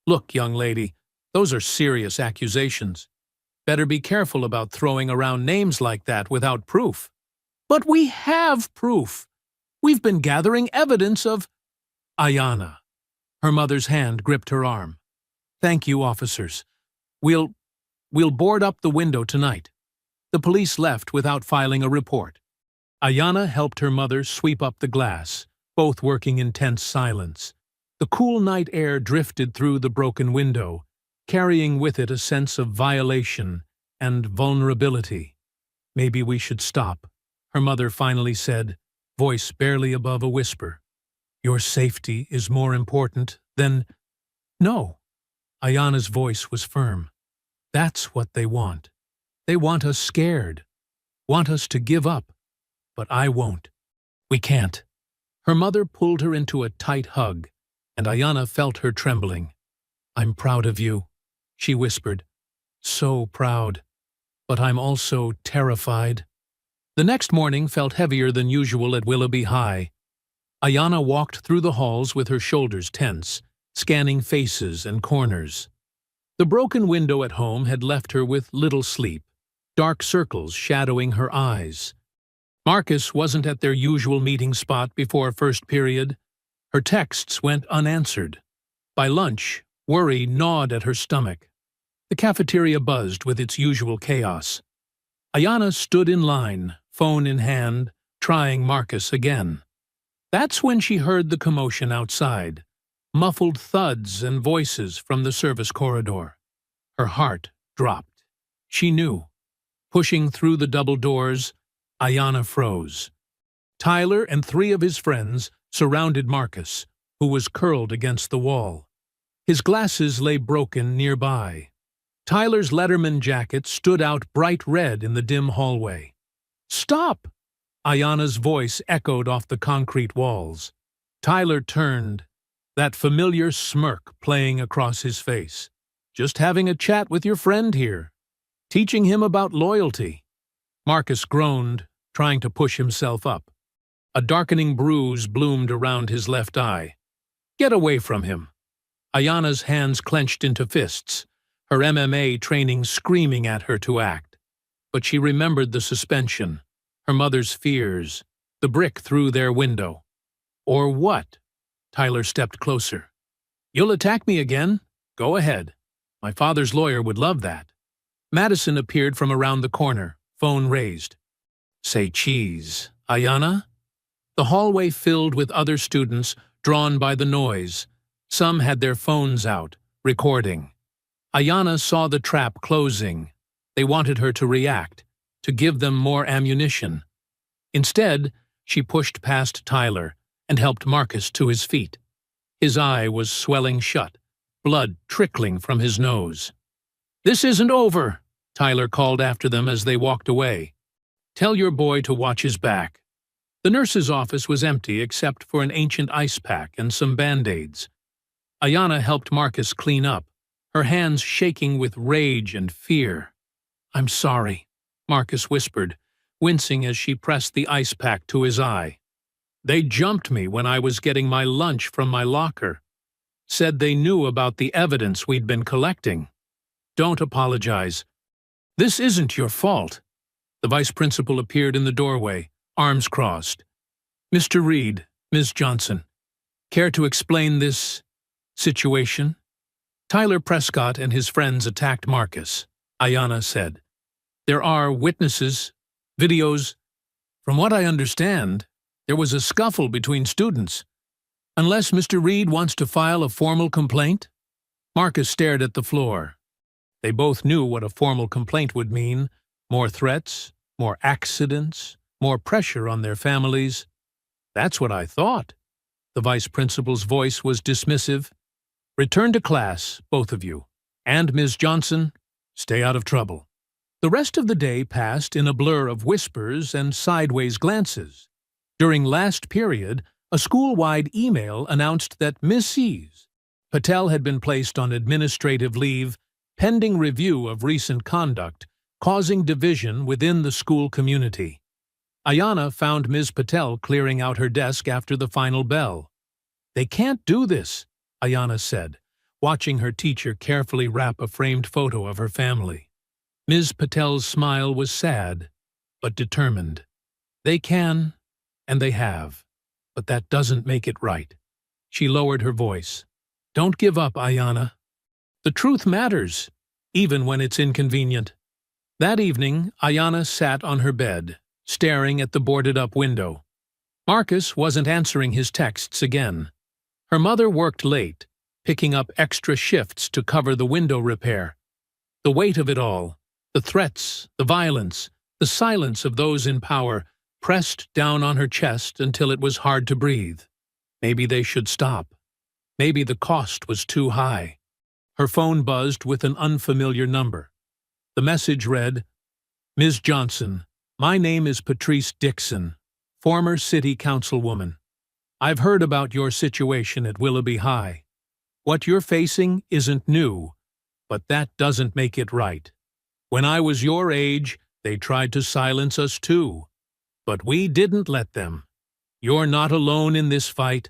Look, young lady, those are serious accusations. Better be careful about throwing around names like that without proof." "But we have proof. We've been gathering evidence of—" "Ayana." Her mother's hand gripped her arm. "Thank you, officers. We'll board up the window tonight." The police left without filing a report. Ayana helped her mother sweep up the glass, both working in tense silence. The cool night air drifted through the broken window, carrying with it a sense of violation and vulnerability. "Maybe we should stop," her mother finally said, voice barely above a whisper. "Your safety is more important than—" "No." Ayana's voice was firm. "That's what they want. They want us scared, want us to give up. But I won't. We can't." Her mother pulled her into a tight hug, and Ayana felt her trembling. "I'm proud of you," she whispered. "So proud. But I'm also terrified." The next morning felt heavier than usual at Willoughby High. Ayana walked through the halls with her shoulders tense, scanning faces and corners. The broken window at home had left her with little sleep, dark circles shadowing her eyes. Marcus wasn't at their usual meeting spot before first period. Her texts went unanswered. By lunch, worry gnawed at her stomach. The cafeteria buzzed with its usual chaos. Ayana stood in line, phone in hand, trying Marcus again. That's when she heard the commotion outside, muffled thuds and voices from the service corridor. Her heart dropped. She knew. Pushing through the double doors, Ayana froze. Tyler and 3 of his friends surrounded Marcus, who was curled against the wall. His glasses lay broken nearby. Tyler's Letterman jacket stood out bright red in the dim hallway. "Stop!" Ayana's voice echoed off the concrete walls. Tyler turned, that familiar smirk playing across his face. "Just having a chat with your friend here. Teaching him about loyalty." Marcus groaned, trying to push himself up. A darkening bruise bloomed around his left eye. "Get away from him." Ayana's hands clenched into fists, her MMA training screaming at her to act. But she remembered the suspension, her mother's fears, the brick through their window. Or what? Tyler stepped closer. You'll attack me again? Go ahead. My father's lawyer would love that. Madison appeared from around the corner, phone raised. Say cheese. Ayanna? The hallway filled with other students, drawn by the noise. Some had their phones out, recording. Ayanna saw the trap closing. They wanted her to react, to give them more ammunition. Instead, she pushed past Tyler and helped Marcus to his feet. His eye was swelling shut, blood trickling from his nose. This isn't over, Tyler called after them as they walked away. Tell your boy to watch his back. The nurse's office was empty except for an ancient ice pack and some Band-Aids. Ayanna helped Marcus clean up, her hands shaking with rage and fear. I'm sorry, Marcus whispered, wincing as she pressed the ice pack to his eye. They jumped me when I was getting my lunch from my locker. Said they knew about the evidence we'd been collecting. Don't apologize. This isn't your fault. The vice principal appeared in the doorway, arms crossed. Mr. Reed, Ms. Johnson, care to explain this situation? Tyler Prescott and his friends attacked Marcus, Ayanna said. There are witnesses, videos. From what I understand, there was a scuffle between students. Unless Mr. Reed wants to file a formal complaint? Marcus stared at the floor. They both knew what a formal complaint would mean. More threats, more accidents, more pressure on their families. That's what I thought. The vice principal's voice was dismissive. Return to class, both of you. And Ms. Johnson, stay out of trouble. The rest of the day passed in a blur of whispers and sideways glances. During last period, a school-wide email announced that Mrs. Patel had been placed on administrative leave pending review of recent conduct, causing division within the school community. Ayanna found Ms. Patel clearing out her desk after the final bell. They can't do this, Ayanna said, watching her teacher carefully wrap a framed photo of her family. Ms. Patel's smile was sad, but determined. They can, and they have, but that doesn't make it right. She lowered her voice. Don't give up, Ayanna. The truth matters, even when it's inconvenient. That evening, Ayanna sat on her bed, staring at the boarded-up window. Marcus wasn't answering his texts again. Her mother worked late, picking up extra shifts to cover the window repair. The weight of it all, the threats, the violence, the silence of those in power, pressed down on her chest until it was hard to breathe. Maybe they should stop. Maybe the cost was too high. Her phone buzzed with an unfamiliar number. The message read, Ms. Johnson, my name is Patrice Dixon, former city councilwoman. I've heard about your situation at Willoughby High. What you're facing isn't new, but that doesn't make it right. When I was your age, they tried to silence us too. But we didn't let them. You're not alone in this fight.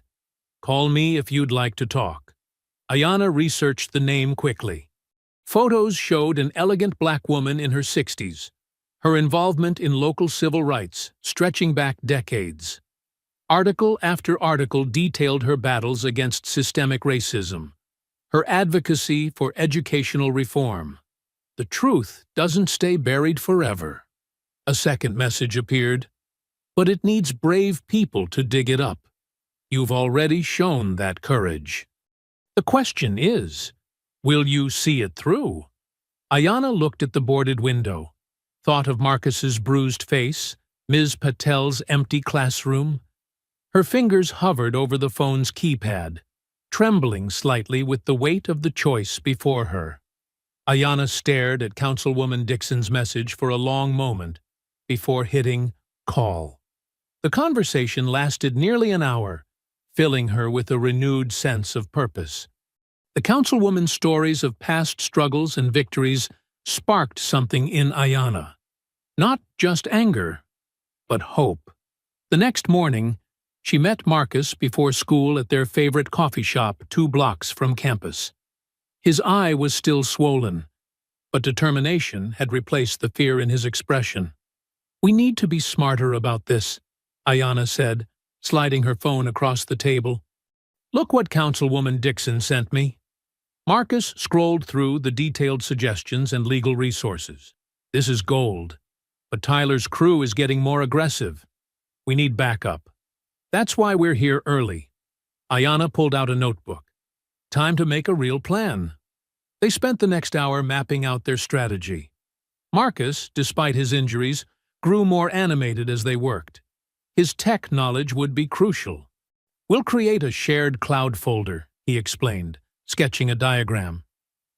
Call me if you'd like to talk. Ayanna researched the name quickly. Photos showed an elegant black woman in her 60s, her involvement in local civil rights stretching back decades. Article after article detailed her battles against systemic racism, her advocacy for educational reform. The truth doesn't stay buried forever. A second message appeared, but it needs brave people to dig it up. You've already shown that courage. The question is, will you see it through? Ayanna looked at the boarded window, thought of Marcus's bruised face, Ms. Patel's empty classroom. Her fingers hovered over the phone's keypad, trembling slightly with the weight of the choice before her. Ayanna stared at Councilwoman Dixon's message for a long moment before hitting call. The conversation lasted nearly an hour, filling her with a renewed sense of purpose. The councilwoman's stories of past struggles and victories sparked something in Ayanna. Not just anger, but hope. The next morning, she met Marcus before school at their favorite coffee shop 2 blocks from campus. His eye was still swollen, but determination had replaced the fear in his expression. We need to be smarter about this, Ayanna said, sliding her phone across the table. "Look what Councilwoman Dixon sent me." Marcus scrolled through the detailed suggestions and legal resources. "This is gold. But Tyler's crew is getting more aggressive. We need backup. That's why we're here early." Ayanna pulled out a notebook. Time to make a real plan. They spent the next hour mapping out their strategy. Marcus, despite his injuries, grew more animated as they worked. His tech knowledge would be crucial. "We'll create a shared cloud folder," he explained, sketching a diagram.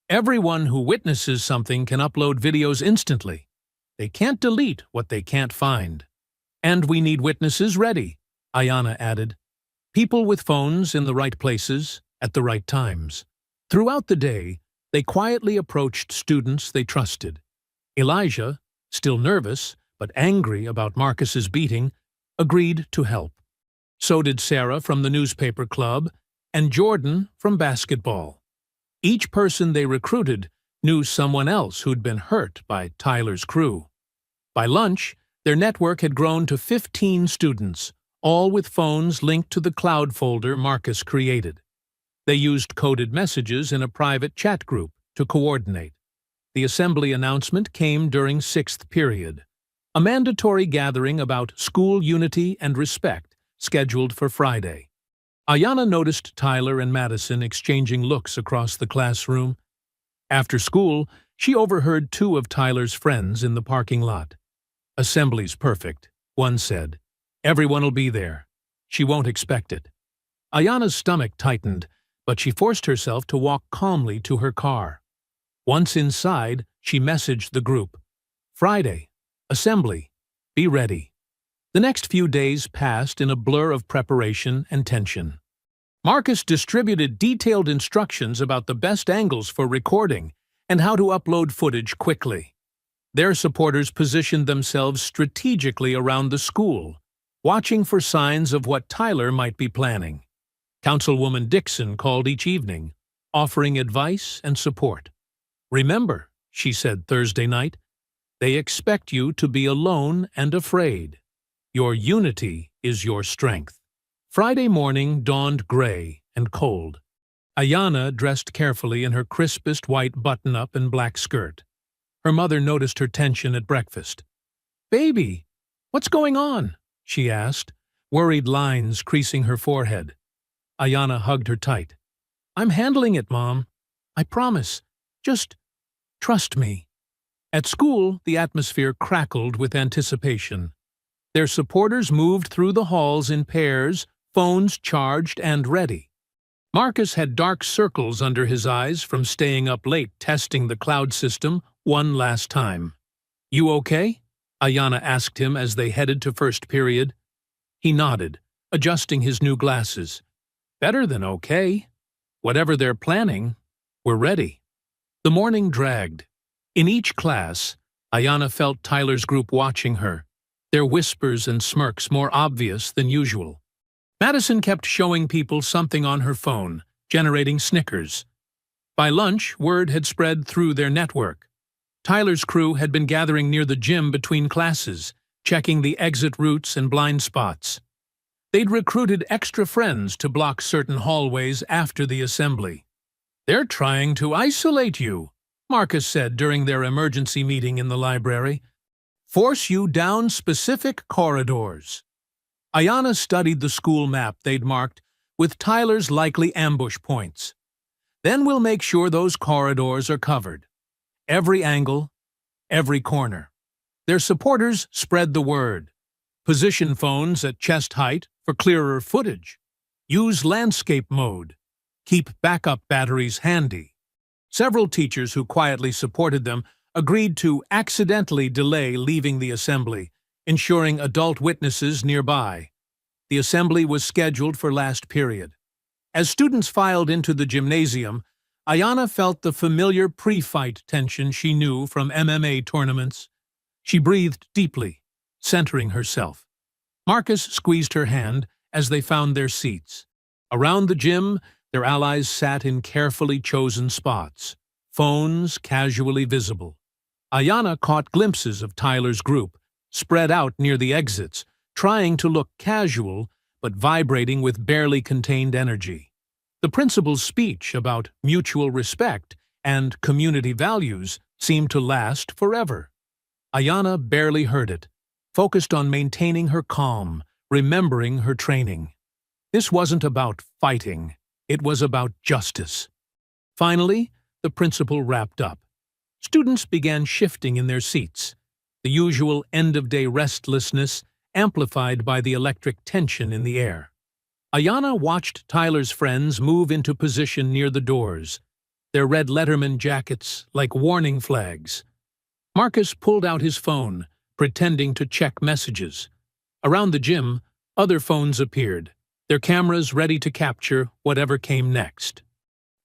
"Everyone who witnesses something can upload videos instantly. They can't delete what they can't find. And we need witnesses ready," Ayanna added. "People with phones in the right places, at the right times." Throughout the day, they quietly approached students they trusted. Elijah, still nervous but angry about Marcus's beating, agreed to help. So did Sarah from the newspaper club and Jordan from basketball. Each person they recruited knew someone else who'd been hurt by Tyler's crew. By lunch, their network had grown to 15 students, all with phones linked to the cloud folder Marcus created. They used coded messages in a private chat group to coordinate. The assembly announcement came during sixth period, a mandatory gathering about school unity and respect scheduled for Friday. Ayanna noticed Tyler and Madison exchanging looks across the classroom. After school, she overheard two of Tyler's friends in the parking lot. "Assembly's perfect," one said. "Everyone'll be there. She won't expect it." Ayanna's stomach tightened, but she forced herself to walk calmly to her car. Once inside, she messaged the group. "Friday. Assembly. Be ready." The next few days passed in a blur of preparation and tension. Marcus distributed detailed instructions about the best angles for recording and how to upload footage quickly. Their supporters positioned themselves strategically around the school, watching for signs of what Tyler might be planning. Councilwoman Dixon called each evening, offering advice and support. "Remember," she said Thursday night, "they expect you to be alone and afraid. Your unity is your strength." Friday morning dawned gray and cold. Ayanna dressed carefully in her crispest white button-up and black skirt. Her mother noticed her tension at breakfast. "Baby, what's going on?" she asked, worried lines creasing her forehead. Ayanna hugged her tight. "I'm handling it, Mom. I promise. Just trust me." At school, the atmosphere crackled with anticipation. Their supporters moved through the halls in pairs, phones charged and ready. Marcus had dark circles under his eyes from staying up late testing the cloud system one last time. "You okay?" Ayanna asked him as they headed to first period. He nodded, adjusting his new glasses. "Better than okay. Whatever they're planning, we're ready." The morning dragged. In each class, Ayanna felt Tyler's group watching her, their whispers and smirks more obvious than usual. Madison kept showing people something on her phone, generating snickers. By lunch, word had spread through their network. Tyler's crew had been gathering near the gym between classes, checking the exit routes and blind spots. They'd recruited extra friends to block certain hallways after the assembly. "They're trying to isolate you," Marcus said during their emergency meeting in the library. "Force you down specific corridors." Ayanna studied the school map they'd marked with Tyler's likely ambush points. "Then we'll make sure those corridors are covered. Every angle, every corner." Their supporters spread the word. Position phones at chest height for clearer footage. Use landscape mode. Keep backup batteries handy. Several teachers who quietly supported them agreed to accidentally delay leaving the assembly, ensuring adult witnesses nearby. The assembly was scheduled for last period. As students filed into the gymnasium, Ayanna felt the familiar pre-fight tension she knew from MMA tournaments. She breathed deeply, centering herself. Marcus squeezed her hand as they found their seats. Around the gym, their allies sat in carefully chosen spots, phones casually visible. Ayanna caught glimpses of Tyler's group, spread out near the exits, trying to look casual but vibrating with barely contained energy. The principal's speech about mutual respect and community values seemed to last forever. Ayana barely heard it, focused on maintaining her calm, remembering her training. This wasn't about fighting, it was about justice. Finally, the principal wrapped up. Students began shifting in their seats, the usual end-of-day restlessness amplified by the electric tension in the air. Ayana watched Tyler's friends move into position near the doors, their red Letterman jackets like warning flags. Marcus pulled out his phone, pretending to check messages. Around the gym, other phones appeared, their cameras ready to capture whatever came next.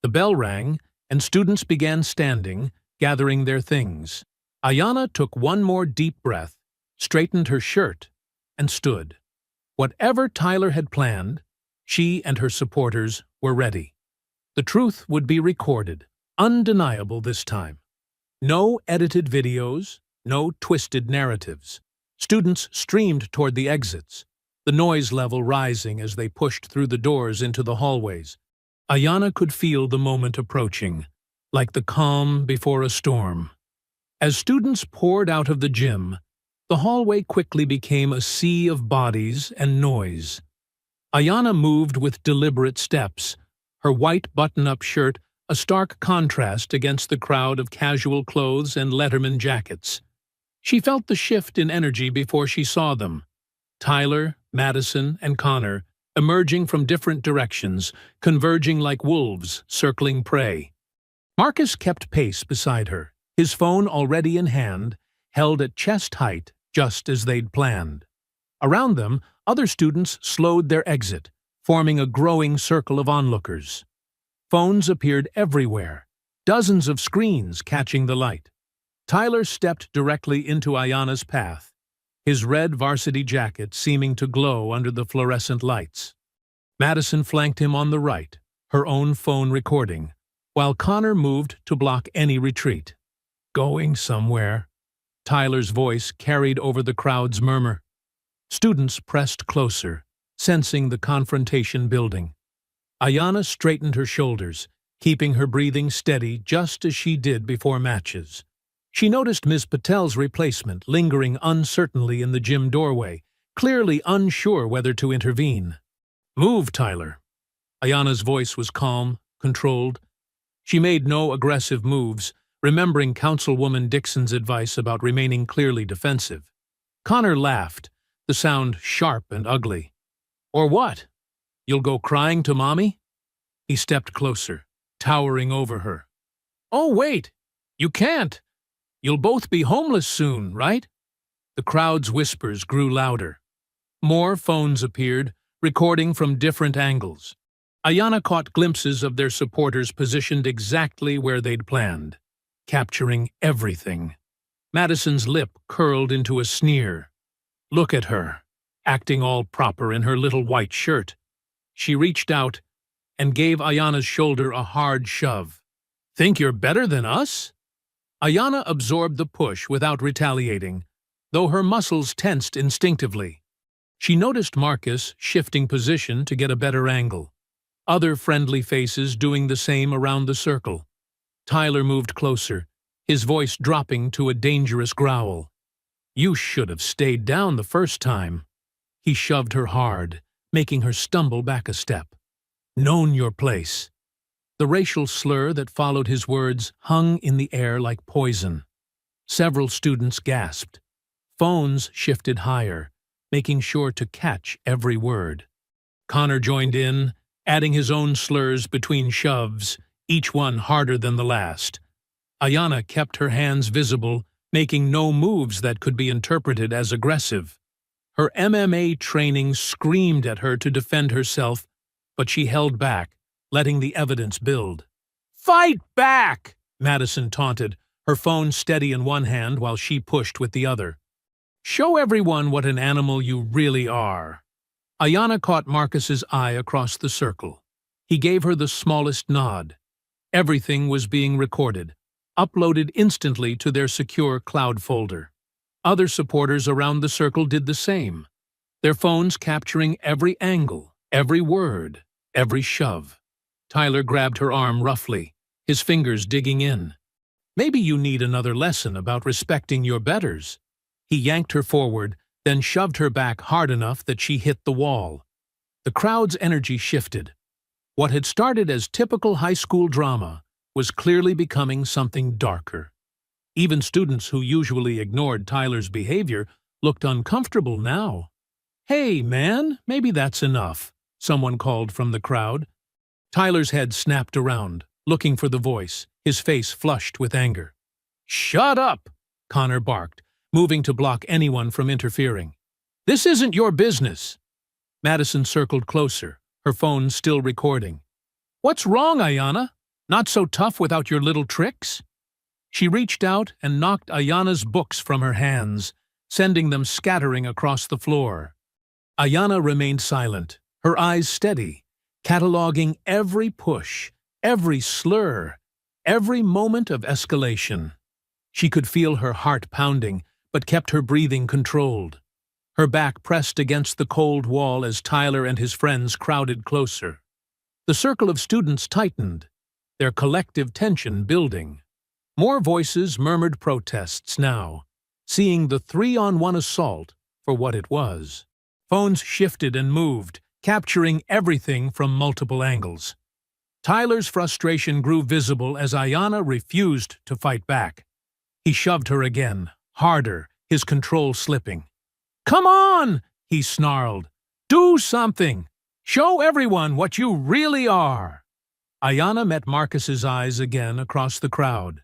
The bell rang, and students began standing, gathering their things. Ayana took one more deep breath, straightened her shirt, and stood. Whatever Tyler had planned, she and her supporters were ready. The truth would be recorded, undeniable this time. No edited videos, no twisted narratives. Students streamed toward the exits, the noise level rising as they pushed through the doors into the hallways. Ayana could feel the moment approaching, like the calm before a storm. As students poured out of the gym, the hallway quickly became a sea of bodies and noise. Ayana moved with deliberate steps, her white button-up shirt a stark contrast against the crowd of casual clothes and Letterman jackets. She felt the shift in energy before she saw them. Tyler, Madison, and Connor, emerging from different directions, converging like wolves circling prey. Marcus kept pace beside her, his phone already in hand, held at chest height, just as they'd planned. Around them, other students slowed their exit, forming a growing circle of onlookers. Phones appeared everywhere, dozens of screens catching the light. Tyler stepped directly into Ayana's path, his red varsity jacket seeming to glow under the fluorescent lights. Madison flanked him on the right, her own phone recording, while Connor moved to block any retreat. "Going somewhere," Tyler's voice carried over the crowd's murmur. Students pressed closer, sensing the confrontation building. Ayana straightened her shoulders, keeping her breathing steady just as she did before matches. She noticed Ms. Patel's replacement lingering uncertainly in the gym doorway, clearly unsure whether to intervene. "Move, Tyler." Ayana's voice was calm, controlled. She made no aggressive moves, remembering Councilwoman Dixon's advice about remaining clearly defensive. Connor laughed, the sound sharp and ugly. "Or what? You'll go crying to Mommy?" He stepped closer, towering over her. "Oh, wait! You can't! You'll both be homeless soon, right?" The crowd's whispers grew louder. More phones appeared, recording from different angles. Ayana caught glimpses of their supporters positioned exactly where they'd planned, capturing everything. Madison's lip curled into a sneer. Look at her, acting all proper in her little white shirt. She reached out and gave Ayana's shoulder a hard shove. "Think you're better than us?" Ayana absorbed the push without retaliating, though her muscles tensed instinctively. She noticed Marcus shifting position to get a better angle, other friendly faces doing the same around the circle. Tyler moved closer, his voice dropping to a dangerous growl. "You should have stayed down the first time." He shoved her hard, making her stumble back a step. "Known your place." The racial slur that followed his words hung in the air like poison. Several students gasped. Phones shifted higher, making sure to catch every word. Connor joined in, adding his own slurs between shoves, each one harder than the last. Ayana kept her hands visible, making no moves that could be interpreted as aggressive. Her MMA training screamed at her to defend herself, but she held back, letting the evidence build. "Fight back!" Madison taunted, her phone steady in one hand while she pushed with the other. "Show everyone what an animal you really are." Ayana caught Marcus's eye across the circle. He gave her the smallest nod. Everything was being recorded, uploaded instantly to their secure cloud folder. Other supporters around the circle did the same. their phones capturing every angle, every word, every shove. Tyler grabbed her arm roughly, his fingers digging in. Maybe you need another lesson about respecting your betters. He yanked her forward, then shoved her back hard enough that she hit the wall. The crowd's energy shifted. What had started as typical high school drama was clearly becoming something darker. Even students who usually ignored Tyler's behavior looked uncomfortable now. "Hey, man, maybe that's enough," someone called from the crowd. Tyler's head snapped around, looking for the voice, his face flushed with anger. "Shut up!" Connor barked, moving to block anyone from interfering. "This isn't your business." Madison circled closer, her phone still recording. "What's wrong, Ayanna? Not so tough without your little tricks?" She reached out and knocked Ayanna's books from her hands, sending them scattering across the floor. Ayanna remained silent, her eyes steady, cataloging every push, every slur, every moment of escalation. She could feel her heart pounding, but kept her breathing controlled. Her back pressed against the cold wall as Tyler and his friends crowded closer. The circle of students tightened, their collective tension building. More voices murmured protests now, seeing the three-on-one assault for what it was. Phones shifted and moved, capturing everything from multiple angles. Tyler's frustration grew visible as Ayanna refused to fight back. He shoved her again, harder, his control slipping. "Come on!" he snarled. "Do something! Show everyone what you really are!" Ayanna met Marcus's eyes again across the crowd.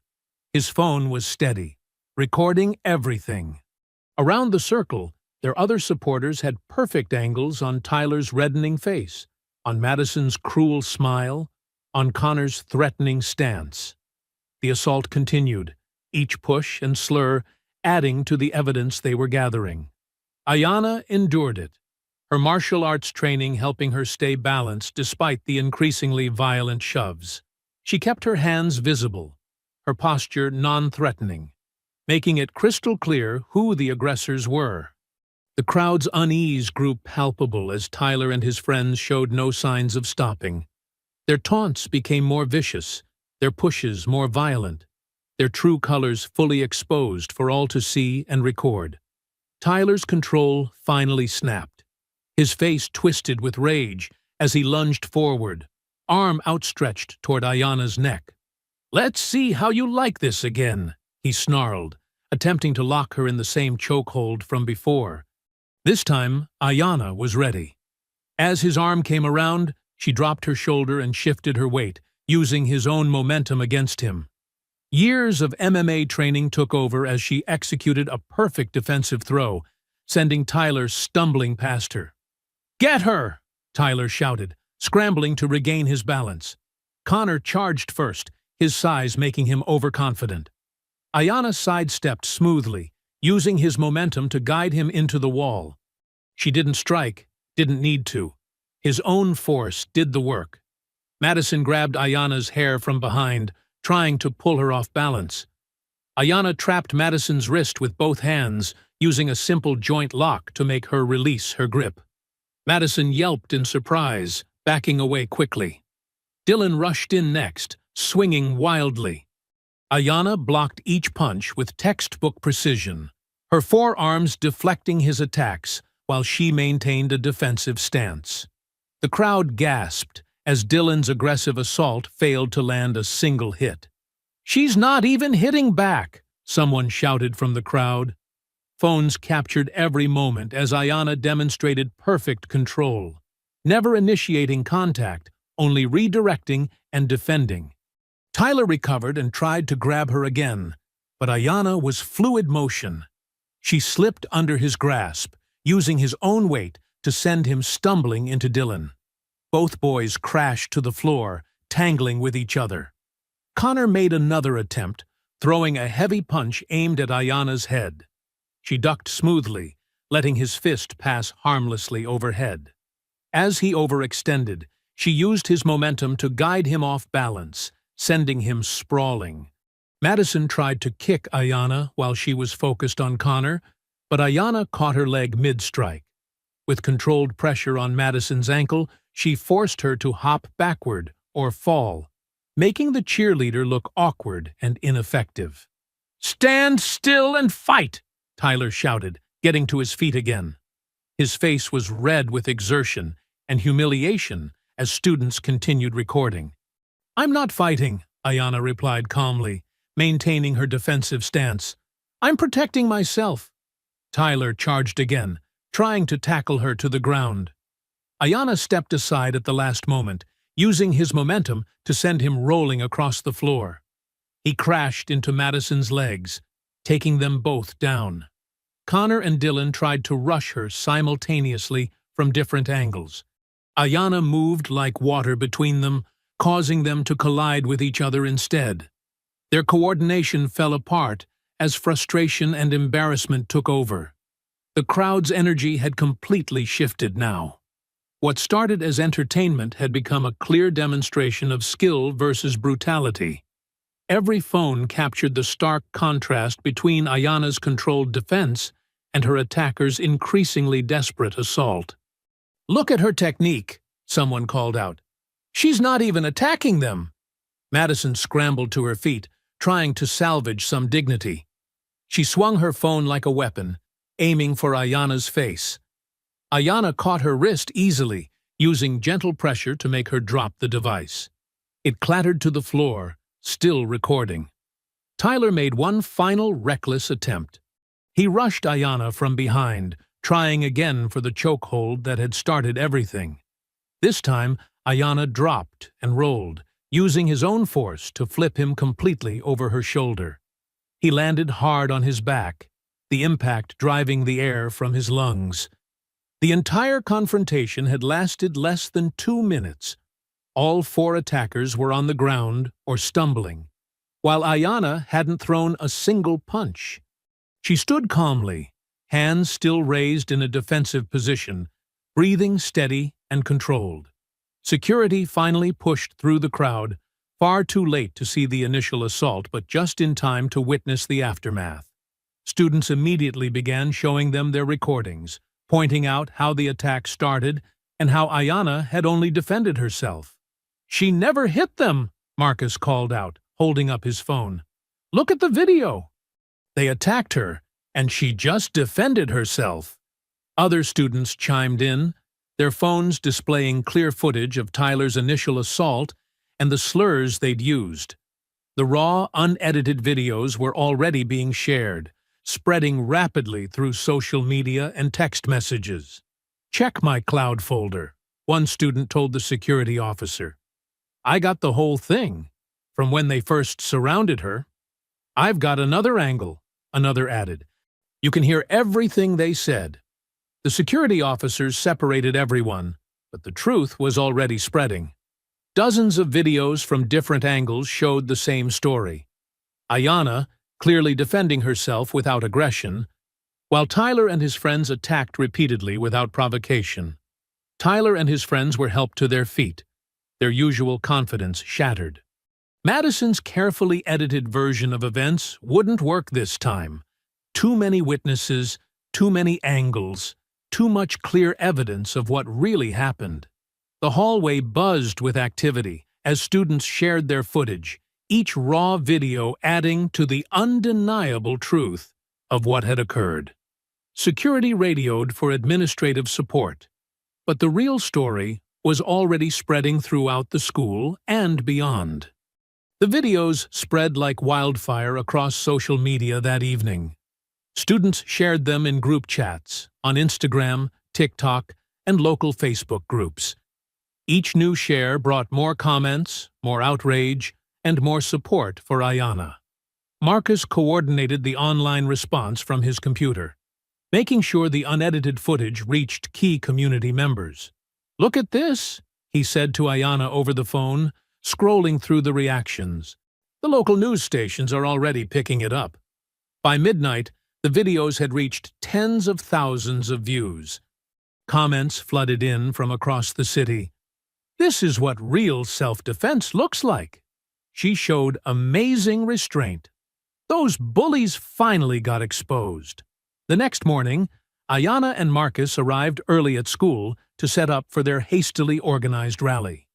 His phone was steady, recording everything. Around the circle, their other supporters had perfect angles on Tyler's reddening face, on Madison's cruel smile, on Connor's threatening stance. The assault continued, each push and slur adding to the evidence they were gathering. Ayanna endured it, her martial arts training helping her stay balanced despite the increasingly violent shoves. She kept her hands visible, her posture non-threatening, making it crystal clear who the aggressors were. The crowd's unease grew palpable as Tyler and his friends showed no signs of stopping. Their taunts became more vicious, their pushes more violent, their true colors fully exposed for all to see and record. Tyler's control finally snapped. His face twisted with rage as he lunged forward, arm outstretched toward Ayanna's neck. "Let's see how you like this again," he snarled, attempting to lock her in the same chokehold from before. This time, Ayanna was ready. As his arm came around, she dropped her shoulder and shifted her weight, using his own momentum against him. Years of MMA training took over as she executed a perfect defensive throw, sending Tyler stumbling past her. "Get her!" Tyler shouted, scrambling to regain his balance. Connor charged first, his size making him overconfident. Ayanna sidestepped smoothly, using his momentum to guide him into the wall. She didn't strike, didn't need to. His own force did the work. Madison grabbed Ayanna's hair from behind, trying to pull her off balance. Ayanna trapped Madison's wrist with both hands, using a simple joint lock to make her release her grip. Madison yelped in surprise, backing away quickly. Dylan rushed in next, swinging wildly. Ayanna blocked each punch with textbook precision, her forearms deflecting his attacks while she maintained a defensive stance. The crowd gasped as Dylan's aggressive assault failed to land a single hit. "She's not even hitting back," someone shouted from the crowd. Phones captured every moment as Ayanna demonstrated perfect control, never initiating contact, only redirecting and defending. Tyler recovered and tried to grab her again, but Ayanna was fluid motion. She slipped under his grasp, using his own weight to send him stumbling into Dylan. Both boys crashed to the floor, tangling with each other. Connor made another attempt, throwing a heavy punch aimed at Ayanna's head. She ducked smoothly, letting his fist pass harmlessly overhead. As he overextended, she used his momentum to guide him off balance, sending him sprawling. Madison tried to kick Ayanna while she was focused on Connor, but Ayanna caught her leg mid-strike. With controlled pressure on Madison's ankle, she forced her to hop backward or fall, making the cheerleader look awkward and ineffective. "Stand still and fight!" Tyler shouted, getting to his feet again. His face was red with exertion and humiliation as students continued recording. "I'm not fighting," Ayanna replied calmly, maintaining her defensive stance. "I'm protecting myself." Tyler charged again, trying to tackle her to the ground. Ayanna stepped aside at the last moment, using his momentum to send him rolling across the floor. He crashed into Madison's legs, taking them both down. Connor and Dylan tried to rush her simultaneously from different angles. Ayanna moved like water between them, causing them to collide with each other instead. Their coordination fell apart as frustration and embarrassment took over. The crowd's energy had completely shifted now. What started as entertainment had become a clear demonstration of skill versus brutality. Every phone captured the stark contrast between Ayanna's controlled defense and her attacker's increasingly desperate assault. "Look at her technique," someone called out. "She's not even attacking them." Madison scrambled to her feet, trying to salvage some dignity. She swung her phone like a weapon, aiming for Ayanna's face. Ayanna caught her wrist easily, using gentle pressure to make her drop the device. It clattered to the floor, still recording. Tyler made one final reckless attempt. He rushed Ayanna from behind, trying again for the chokehold that had started everything. This time, Ayanna dropped and rolled, using his own force to flip him completely over her shoulder. He landed hard on his back, the impact driving the air from his lungs. The entire confrontation had lasted less than 2 minutes. All 4 attackers were on the ground or stumbling, while Ayanna hadn't thrown a single punch. She stood calmly, hands still raised in a defensive position, breathing steady and controlled. Security finally pushed through the crowd, far too late to see the initial assault but just in time to witness the aftermath. Students immediately began showing them their recordings, pointing out how the attack started and how Ayanna had only defended herself. "She never hit them," Marcus called out, holding up his phone. "Look at the video. They attacked her, and she just defended herself." Other students chimed in, their phones displaying clear footage of Tyler's initial assault and the slurs they'd used. The raw, unedited videos were already being shared, spreading rapidly through social media and text messages. "Check my cloud folder," one student told the security officer. "I got the whole thing, from when they first surrounded her." "I've got another angle," another added. "You can hear everything they said." The security officers separated everyone, but the truth was already spreading. Dozens of videos from different angles showed the same story. Ayanna, clearly defending herself without aggression, while Tyler and his friends attacked repeatedly without provocation. Tyler and his friends were helped to their feet, their usual confidence shattered. Madison's carefully edited version of events wouldn't work this time. Too many witnesses, too many angles, too much clear evidence of what really happened. The hallway buzzed with activity as students shared their footage, each raw video adding to the undeniable truth of what had occurred. Security radioed for administrative support, but the real story was already spreading throughout the school and beyond. The videos spread like wildfire across social media that evening. Students shared them in group chats, on Instagram, TikTok, and local Facebook groups. Each new share brought more comments, more outrage, and more support for Ayanna. Marcus coordinated the online response from his computer, making sure the unedited footage reached key community members. "Look at this," he said to Ayanna over the phone, scrolling through the reactions. "The local news stations are already picking it up." By midnight, the videos had reached tens of thousands of views. Comments flooded in from across the city. "This is what real self-defense looks like. She showed amazing restraint. Those bullies finally got exposed." The next morning, Ayanna and Marcus arrived early at school to set up for their hastily organized rally.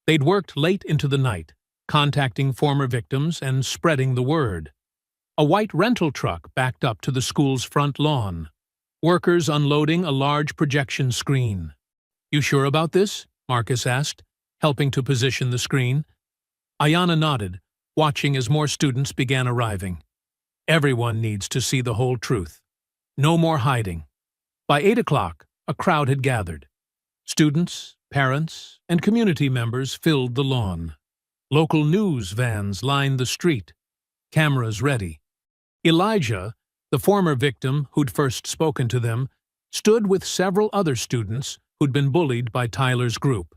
They'd worked late into the night, contacting former victims and spreading the word. A white rental truck backed up to the school's front lawn, workers unloading a large projection screen. "You sure about this?" Marcus asked, helping to position the screen. Ayanna nodded, watching as more students began arriving. Everyone needs to see the whole truth. No more hiding. By 8 o'clock, a crowd had gathered. Students, parents, and community members filled the lawn. Local news vans lined the street, cameras ready. Elijah, the former victim who'd first spoken to them, stood with several other students who'd been bullied by Tyler's group.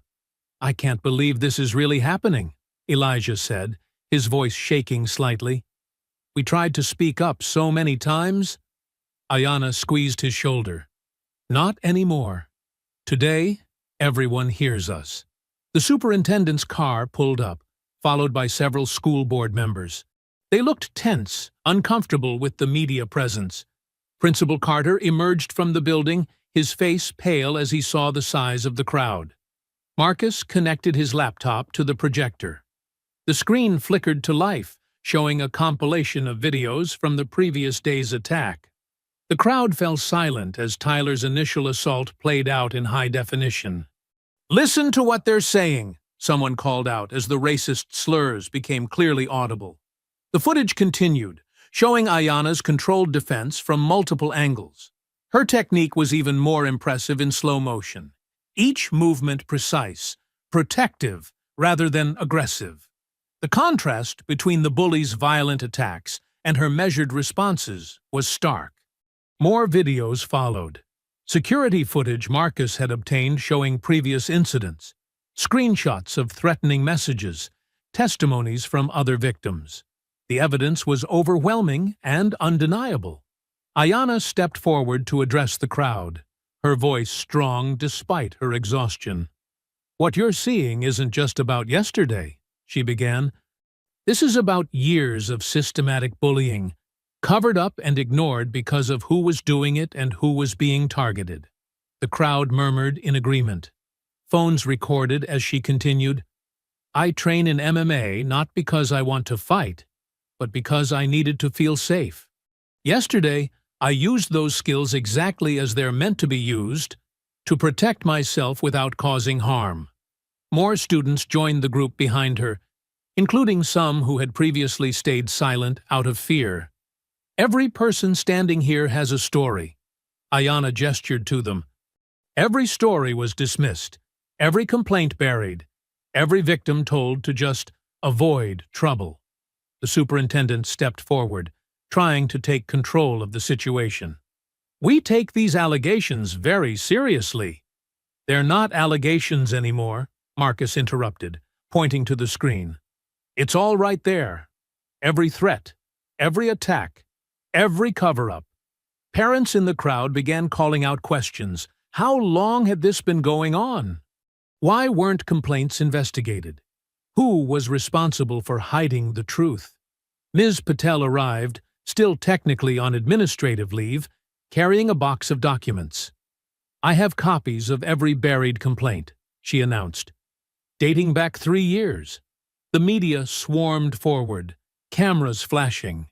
"I can't believe this is really happening," Elijah said, his voice shaking slightly. "We tried to speak up so many times." Ayanna squeezed his shoulder. "Not anymore. Today, everyone hears us." The superintendent's car pulled up, followed by several school board members. They looked tense, uncomfortable with the media presence. Principal Carter emerged from the building, his face pale as he saw the size of the crowd. Marcus connected his laptop to the projector. The screen flickered to life, showing a compilation of videos from the previous day's attack. The crowd fell silent as Tyler's initial assault played out in high definition. "Listen to what they're saying," someone called out as the racist slurs became clearly audible. The footage continued, showing Ayanna's controlled defense from multiple angles. Her technique was even more impressive in slow motion. Each movement precise, protective rather than aggressive. The contrast between the bully's violent attacks and her measured responses was stark. More videos followed. Security footage Marcus had obtained showing previous incidents, screenshots of threatening messages, testimonies from other victims. The evidence was overwhelming and undeniable. Ayanna stepped forward to address the crowd, her voice strong despite her exhaustion. "What you're seeing isn't just about yesterday," she began. "This is about years of systematic bullying, covered up and ignored because of who was doing it and who was being targeted." The crowd murmured in agreement. Phones recorded as she continued, "I train in MMA not because I want to fight, but because I needed to feel safe. Yesterday, I used those skills exactly as they're meant to be used, to protect myself without causing harm." More students joined the group behind her, including some who had previously stayed silent out of fear. "Every person standing here has a story." Ayanna gestured to them. Every story was dismissed, every complaint buried, every victim told to just avoid trouble. The superintendent stepped forward, trying to take control of the situation. "We take these allegations very seriously." "They're not allegations anymore," Marcus interrupted, pointing to the screen. "It's all right there. Every threat, every attack, every cover-up." Parents in the crowd began calling out questions. How long had this been going on? Why weren't complaints investigated? Who was responsible for hiding the truth? Ms. Patel arrived, still technically on administrative leave, carrying a box of documents. "I have copies of every buried complaint," she announced, dating back 3 years. The media swarmed forward, cameras flashing.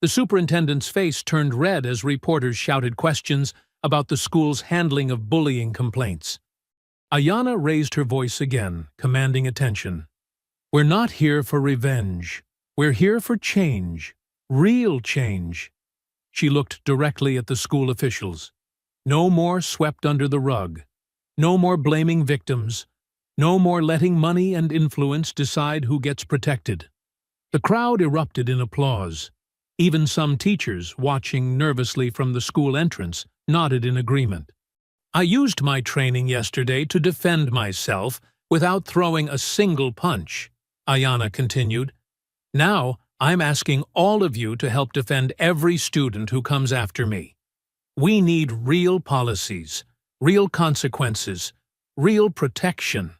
The superintendent's face turned red as reporters shouted questions about the school's handling of bullying complaints. Ayanna raised her voice again, commanding attention. "We're not here for revenge. We're here for change. Real change." She looked directly at the school officials. No more swept under the rug. No more blaming victims. No more letting money and influence decide who gets protected. The crowd erupted in applause. Even some teachers, watching nervously from the school entrance, nodded in agreement. "I used my training yesterday to defend myself without throwing a single punch," Ayanna continued. "Now, I'm asking all of you to help defend every student who comes after me. We need real policies, real consequences, real protection."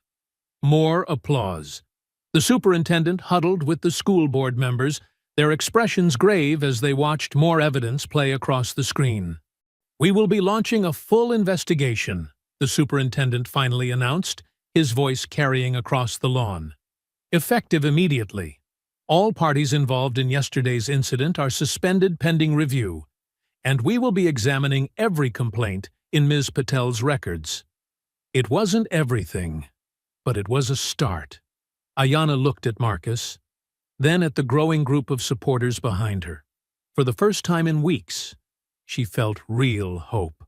More applause. The superintendent huddled with the school board members, their expressions grave as they watched more evidence play across the screen. "We will be launching a full investigation," the superintendent finally announced, his voice carrying across the lawn. "Effective immediately. All parties involved in yesterday's incident are suspended pending review, and we will be examining every complaint in Ms. Patel's records." It wasn't everything, but it was a start. Ayanna looked at Marcus, then at the growing group of supporters behind her. For the first time in weeks, she felt real hope.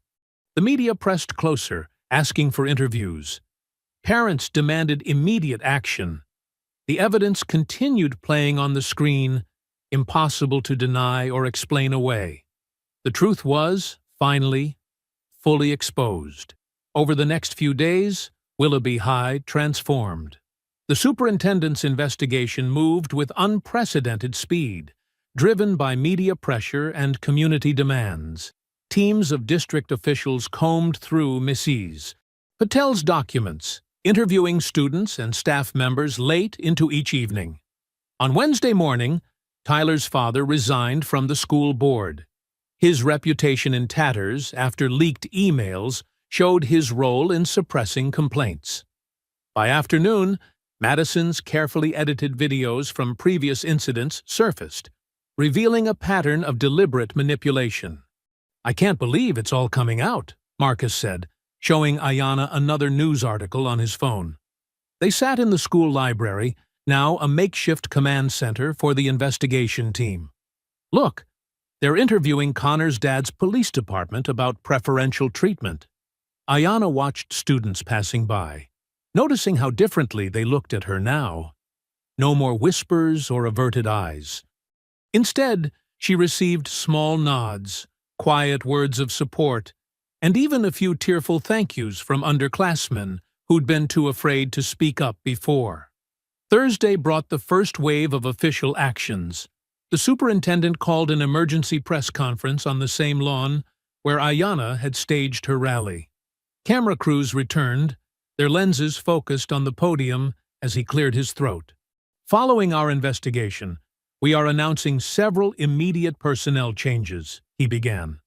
The media pressed closer, asking for interviews. Parents demanded immediate action. The evidence continued playing on the screen, impossible to deny or explain away. The truth was, finally, fully exposed. Over the next few days, Willoughby High transformed. The superintendent's investigation moved with unprecedented speed, driven by media pressure and community demands. Teams of district officials combed through Mrs. Patel's documents, interviewing students and staff members late into each evening. On Wednesday morning, Tyler's father resigned from the school board. His reputation in tatters after leaked emails showed his role in suppressing complaints. By afternoon, Madison's carefully edited videos from previous incidents surfaced, revealing a pattern of deliberate manipulation. "I can't believe it's all coming out," Marcus said, showing Ayanna another news article on his phone. They sat in the school library, now a makeshift command center for the investigation team. "Look, they're interviewing Connor's dad's police department about preferential treatment." Ayanna watched students passing by, noticing how differently they looked at her now. No more whispers or averted eyes. Instead, she received small nods, quiet words of support, and even a few tearful thank yous from underclassmen who'd been too afraid to speak up before. Thursday brought the first wave of official actions. The superintendent called an emergency press conference on the same lawn where Ayanna had staged her rally. Camera crews returned, their lenses focused on the podium as he cleared his throat. "Following our investigation, we are announcing several immediate personnel changes," he began.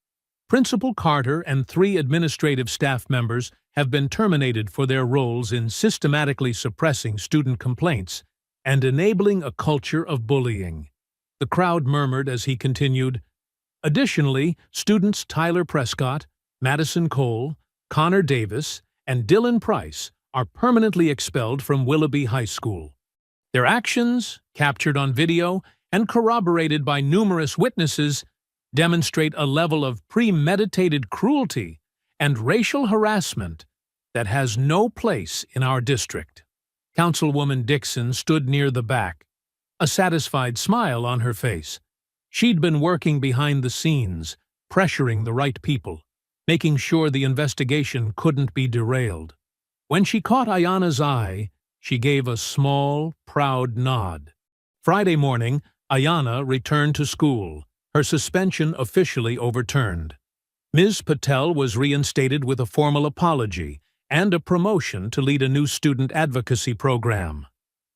"Principal Carter and 3 administrative staff members have been terminated for their roles in systematically suppressing student complaints and enabling a culture of bullying." The crowd murmured as he continued. "Additionally, students Tyler Prescott, Madison Cole, Connor Davis, and Dylan Price are permanently expelled from Willoughby High School. Their actions, captured on video and corroborated by numerous witnesses, demonstrate a level of premeditated cruelty and racial harassment that has no place in our district." Councilwoman Dixon stood near the back, a satisfied smile on her face. She'd been working behind the scenes, pressuring the right people, making sure the investigation couldn't be derailed. When she caught Ayanna's eye, she gave a small, proud nod. Friday morning, Ayanna returned to school, her suspension officially overturned. Ms. Patel was reinstated with a formal apology and a promotion to lead a new student advocacy program.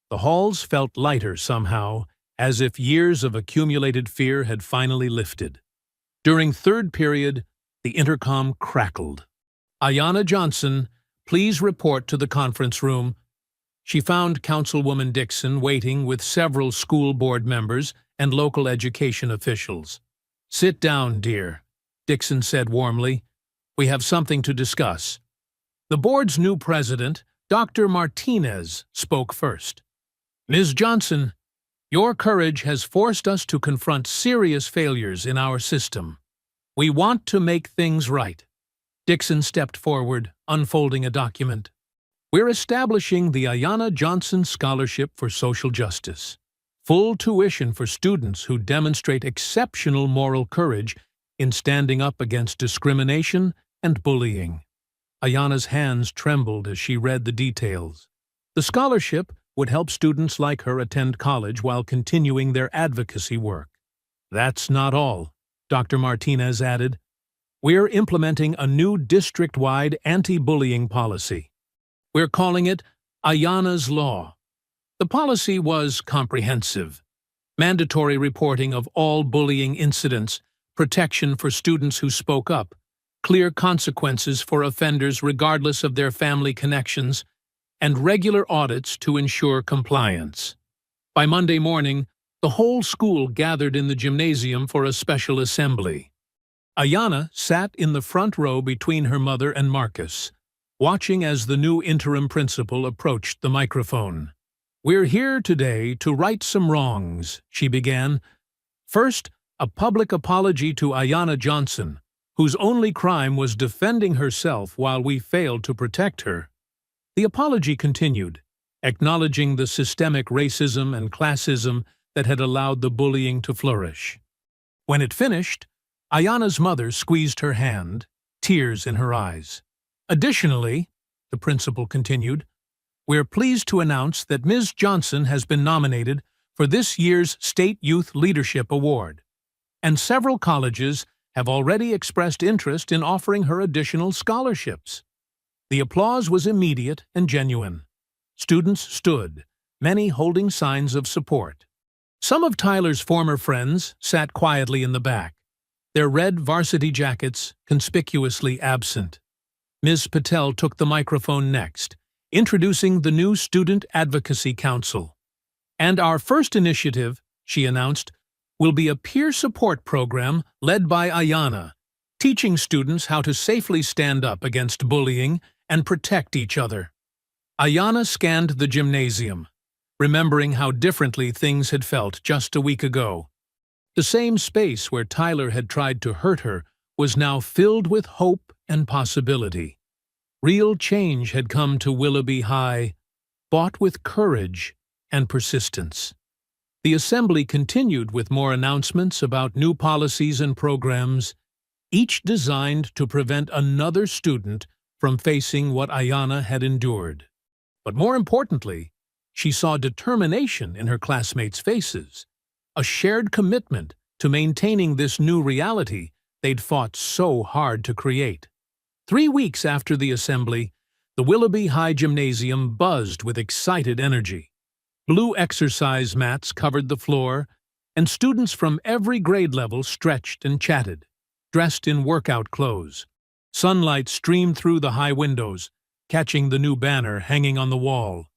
The halls felt lighter somehow, as if years of accumulated fear had finally lifted. During third period, the intercom crackled. "Ayanna Johnson, please report to the conference room." She found Councilwoman Dixon waiting with several school board members and local education officials. "Sit down, dear," Dixon said warmly. "We have something to discuss." The board's new president, Dr. Martinez, spoke first. "Ms. Johnson, your courage has forced us to confront serious failures in our system. We want to make things right." Dixon stepped forward, unfolding a document. "We're establishing the Ayanna Johnson Scholarship for Social Justice. Full tuition for students who demonstrate exceptional moral courage in standing up against discrimination and bullying." Ayanna's hands trembled as she read the details. The scholarship would help students like her attend college while continuing their advocacy work. "That's not all," Dr. Martinez added. "We're implementing a new district-wide anti-bullying policy. We're calling it Ayanna's Law." The policy was comprehensive. Mandatory reporting of all bullying incidents, protection for students who spoke up, clear consequences for offenders regardless of their family connections, and regular audits to ensure compliance. By Monday morning, the whole school gathered in the gymnasium for a special assembly. Ayanna sat in the front row between her mother and Marcus, watching as the new interim principal approached the microphone. "We're here today to right some wrongs," she began. "First, a public apology to Ayanna Johnson, whose only crime was defending herself while we failed to protect her." The apology continued, acknowledging the systemic racism and classism that had allowed the bullying to flourish. When it finished, Ayanna's mother squeezed her hand, tears in her eyes. "Additionally," the principal continued, "we're pleased to announce that Ms. Johnson has been nominated for this year's State Youth Leadership Award, and several colleges have already expressed interest in offering her additional scholarships." The applause was immediate and genuine. Students stood, many holding signs of support. Some of Tyler's former friends sat quietly in the back, their red varsity jackets conspicuously absent. Ms. Patel took the microphone next, introducing the new Student Advocacy Council. "And our first initiative," she announced, "will be a peer support program led by Ayanna, teaching students how to safely stand up against bullying and protect each other." Ayanna scanned the gymnasium, remembering how differently things had felt just a week ago. The same space where Tyler had tried to hurt her was now filled with hope and possibility. Real change had come to Willoughby High, bought with courage and persistence. The assembly continued with more announcements about new policies and programs, each designed to prevent another student from facing what Ayanna had endured. But more importantly, she saw determination in her classmates' faces, a shared commitment to maintaining this new reality they'd fought so hard to create. 3 weeks after the assembly, the Willoughby High Gymnasium buzzed with excited energy. Blue exercise mats covered the floor, and students from every grade level stretched and chatted, dressed in workout clothes. Sunlight streamed through the high windows, catching the new banner hanging on the wall.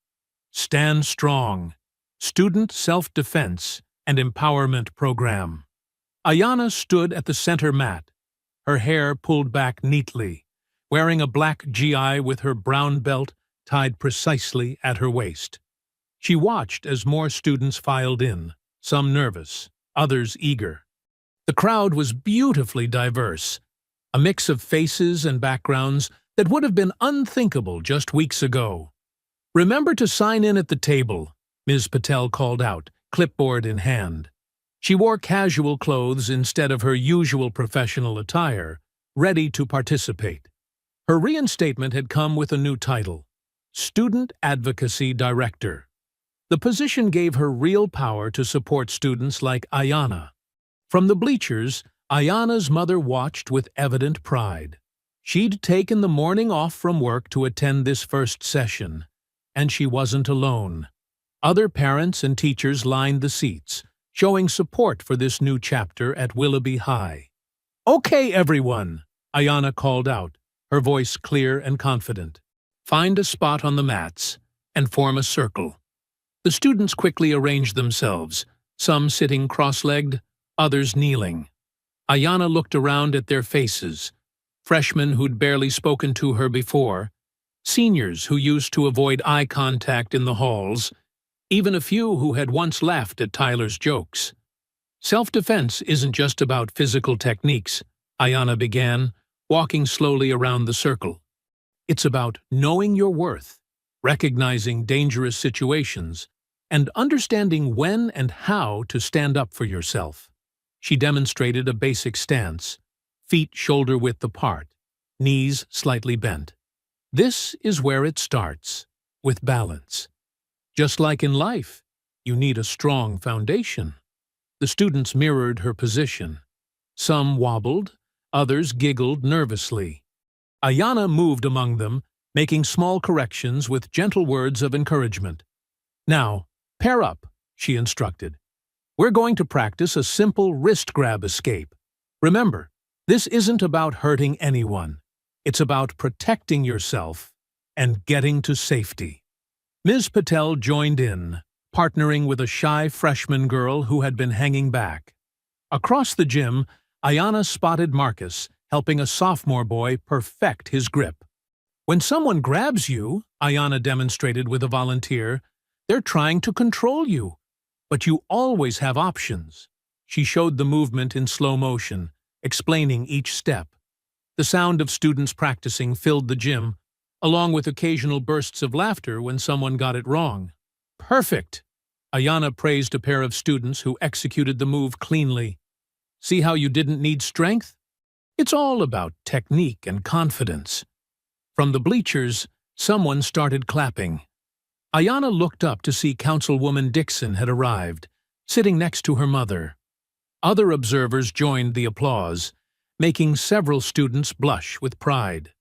"Stand Strong, Student Self-Defense and Empowerment Program." Ayanna stood at the center mat, her hair pulled back neatly, wearing a black GI with her brown belt tied precisely at her waist. She watched as more students filed in, some nervous, others eager. The crowd was beautifully diverse, a mix of faces and backgrounds that would have been unthinkable just weeks ago. "Remember to sign in at the table," Ms. Patel called out, clipboard in hand. She wore casual clothes instead of her usual professional attire, ready to participate. Her reinstatement had come with a new title, Student Advocacy Director. The position gave her real power to support students like Ayanna. From the bleachers, Ayanna's mother watched with evident pride. She'd taken the morning off from work to attend this first session, and she wasn't alone. Other parents and teachers lined the seats, showing support for this new chapter at Willoughby High. "Okay, everyone," Ayanna called out, her voice clear and confident. "Find a spot on the mats and form a circle." The students quickly arranged themselves, some sitting cross-legged, others kneeling. Ayanna looked around at their faces, freshmen who'd barely spoken to her before, seniors who used to avoid eye contact in the halls, even a few who had once laughed at Tyler's jokes. "Self-defense isn't just about physical techniques," Ayanna began, walking slowly around the circle. "It's about knowing your worth, recognizing dangerous situations, and understanding when and how to stand up for yourself." She demonstrated a basic stance, feet shoulder-width apart, knees slightly bent. "This is where it starts, with balance. Just like in life, you need a strong foundation." The students mirrored her position. Some wobbled, others giggled nervously. Ayanna moved among them, making small corrections with gentle words of encouragement. "Now, pair up," she instructed. "We're going to practice a simple wrist grab escape. Remember, This isn't about hurting anyone. It's about protecting yourself and getting to safety. Ms. Patel joined in, partnering with a shy freshman girl who had been hanging back. Across the gym, Ayanna spotted Marcus helping a sophomore boy perfect his grip. When someone grabs you, Ayanna demonstrated with a volunteer, they're trying to control you. But you always have options. She showed the movement in slow motion, explaining each step. The sound of students practicing filled the gym, along with occasional bursts of laughter when someone got it wrong. Perfect! Ayanna praised a pair of students who executed the move cleanly. See how you didn't need strength? It's all about technique and confidence. From the bleachers, someone started clapping. Ayanna looked up to see Councilwoman Dixon had arrived, sitting next to her mother. Other observers joined the applause, making several students blush with pride.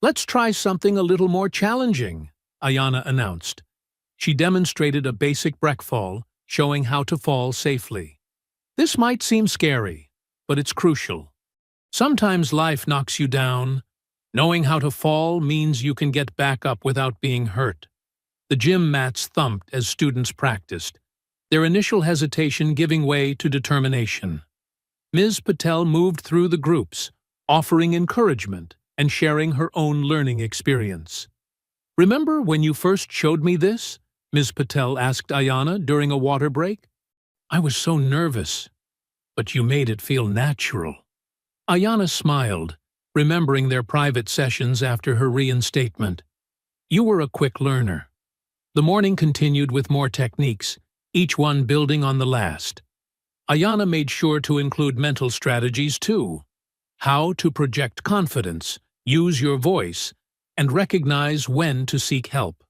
"Let's try something a little more challenging," Ayanna announced. She demonstrated a basic breakfall, showing how to fall safely. This might seem scary, but it's crucial. Sometimes life knocks you down. Knowing how to fall means you can get back up without being hurt. The gym mats thumped as students practiced, their initial hesitation giving way to determination. Ms. Patel moved through the groups, offering encouragement and sharing her own learning experience. "Remember when you first showed me this?" Ms. Patel asked Ayanna during a water break. "I was so nervous, but you made it feel natural." Ayanna smiled, remembering their private sessions after her reinstatement. "You were a quick learner." The morning continued with more techniques, each one building on the last. Ayanna made sure to include mental strategies too. How to project confidence, use your voice, and recognize when to seek help.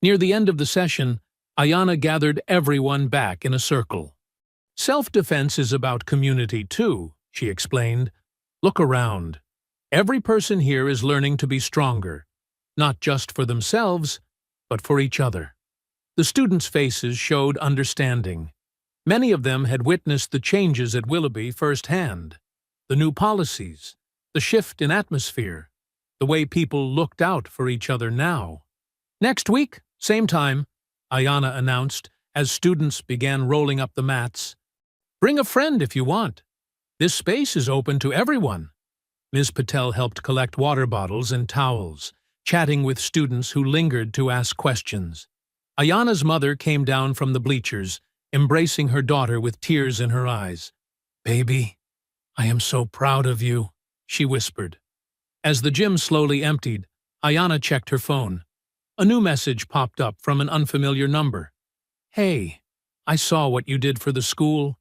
Near the end of the session, Ayanna gathered everyone back in a circle. "Self-defense is about community too," she explained. "Look around. Every person here is learning to be stronger, not just for themselves, but for each other." The students' faces showed understanding. Many of them had witnessed the changes at Willoughby firsthand. The new policies, the shift in atmosphere, the way people looked out for each other now. "Next week, same time," Ayanna announced as students began rolling up the mats. "Bring a friend if you want. This space is open to everyone." Ms. Patel helped collect water bottles and towels, chatting with students who lingered to ask questions. Ayanna's mother came down from the bleachers, embracing her daughter with tears in her eyes. "Baby, I am so proud of you," she whispered. As the gym slowly emptied, Ayanna checked her phone. A new message popped up from an unfamiliar number. "Hey, I saw what you did for the school.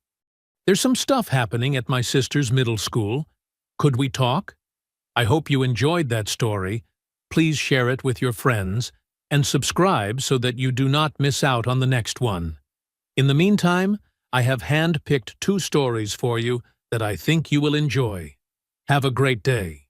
There's some stuff happening at my sister's middle school. Could we talk? I hope you enjoyed that story. Please share it with your friends and subscribe so that you do not miss out on the next one. In the meantime, I have hand-picked 2 stories for you that I think you will enjoy. Have a great day."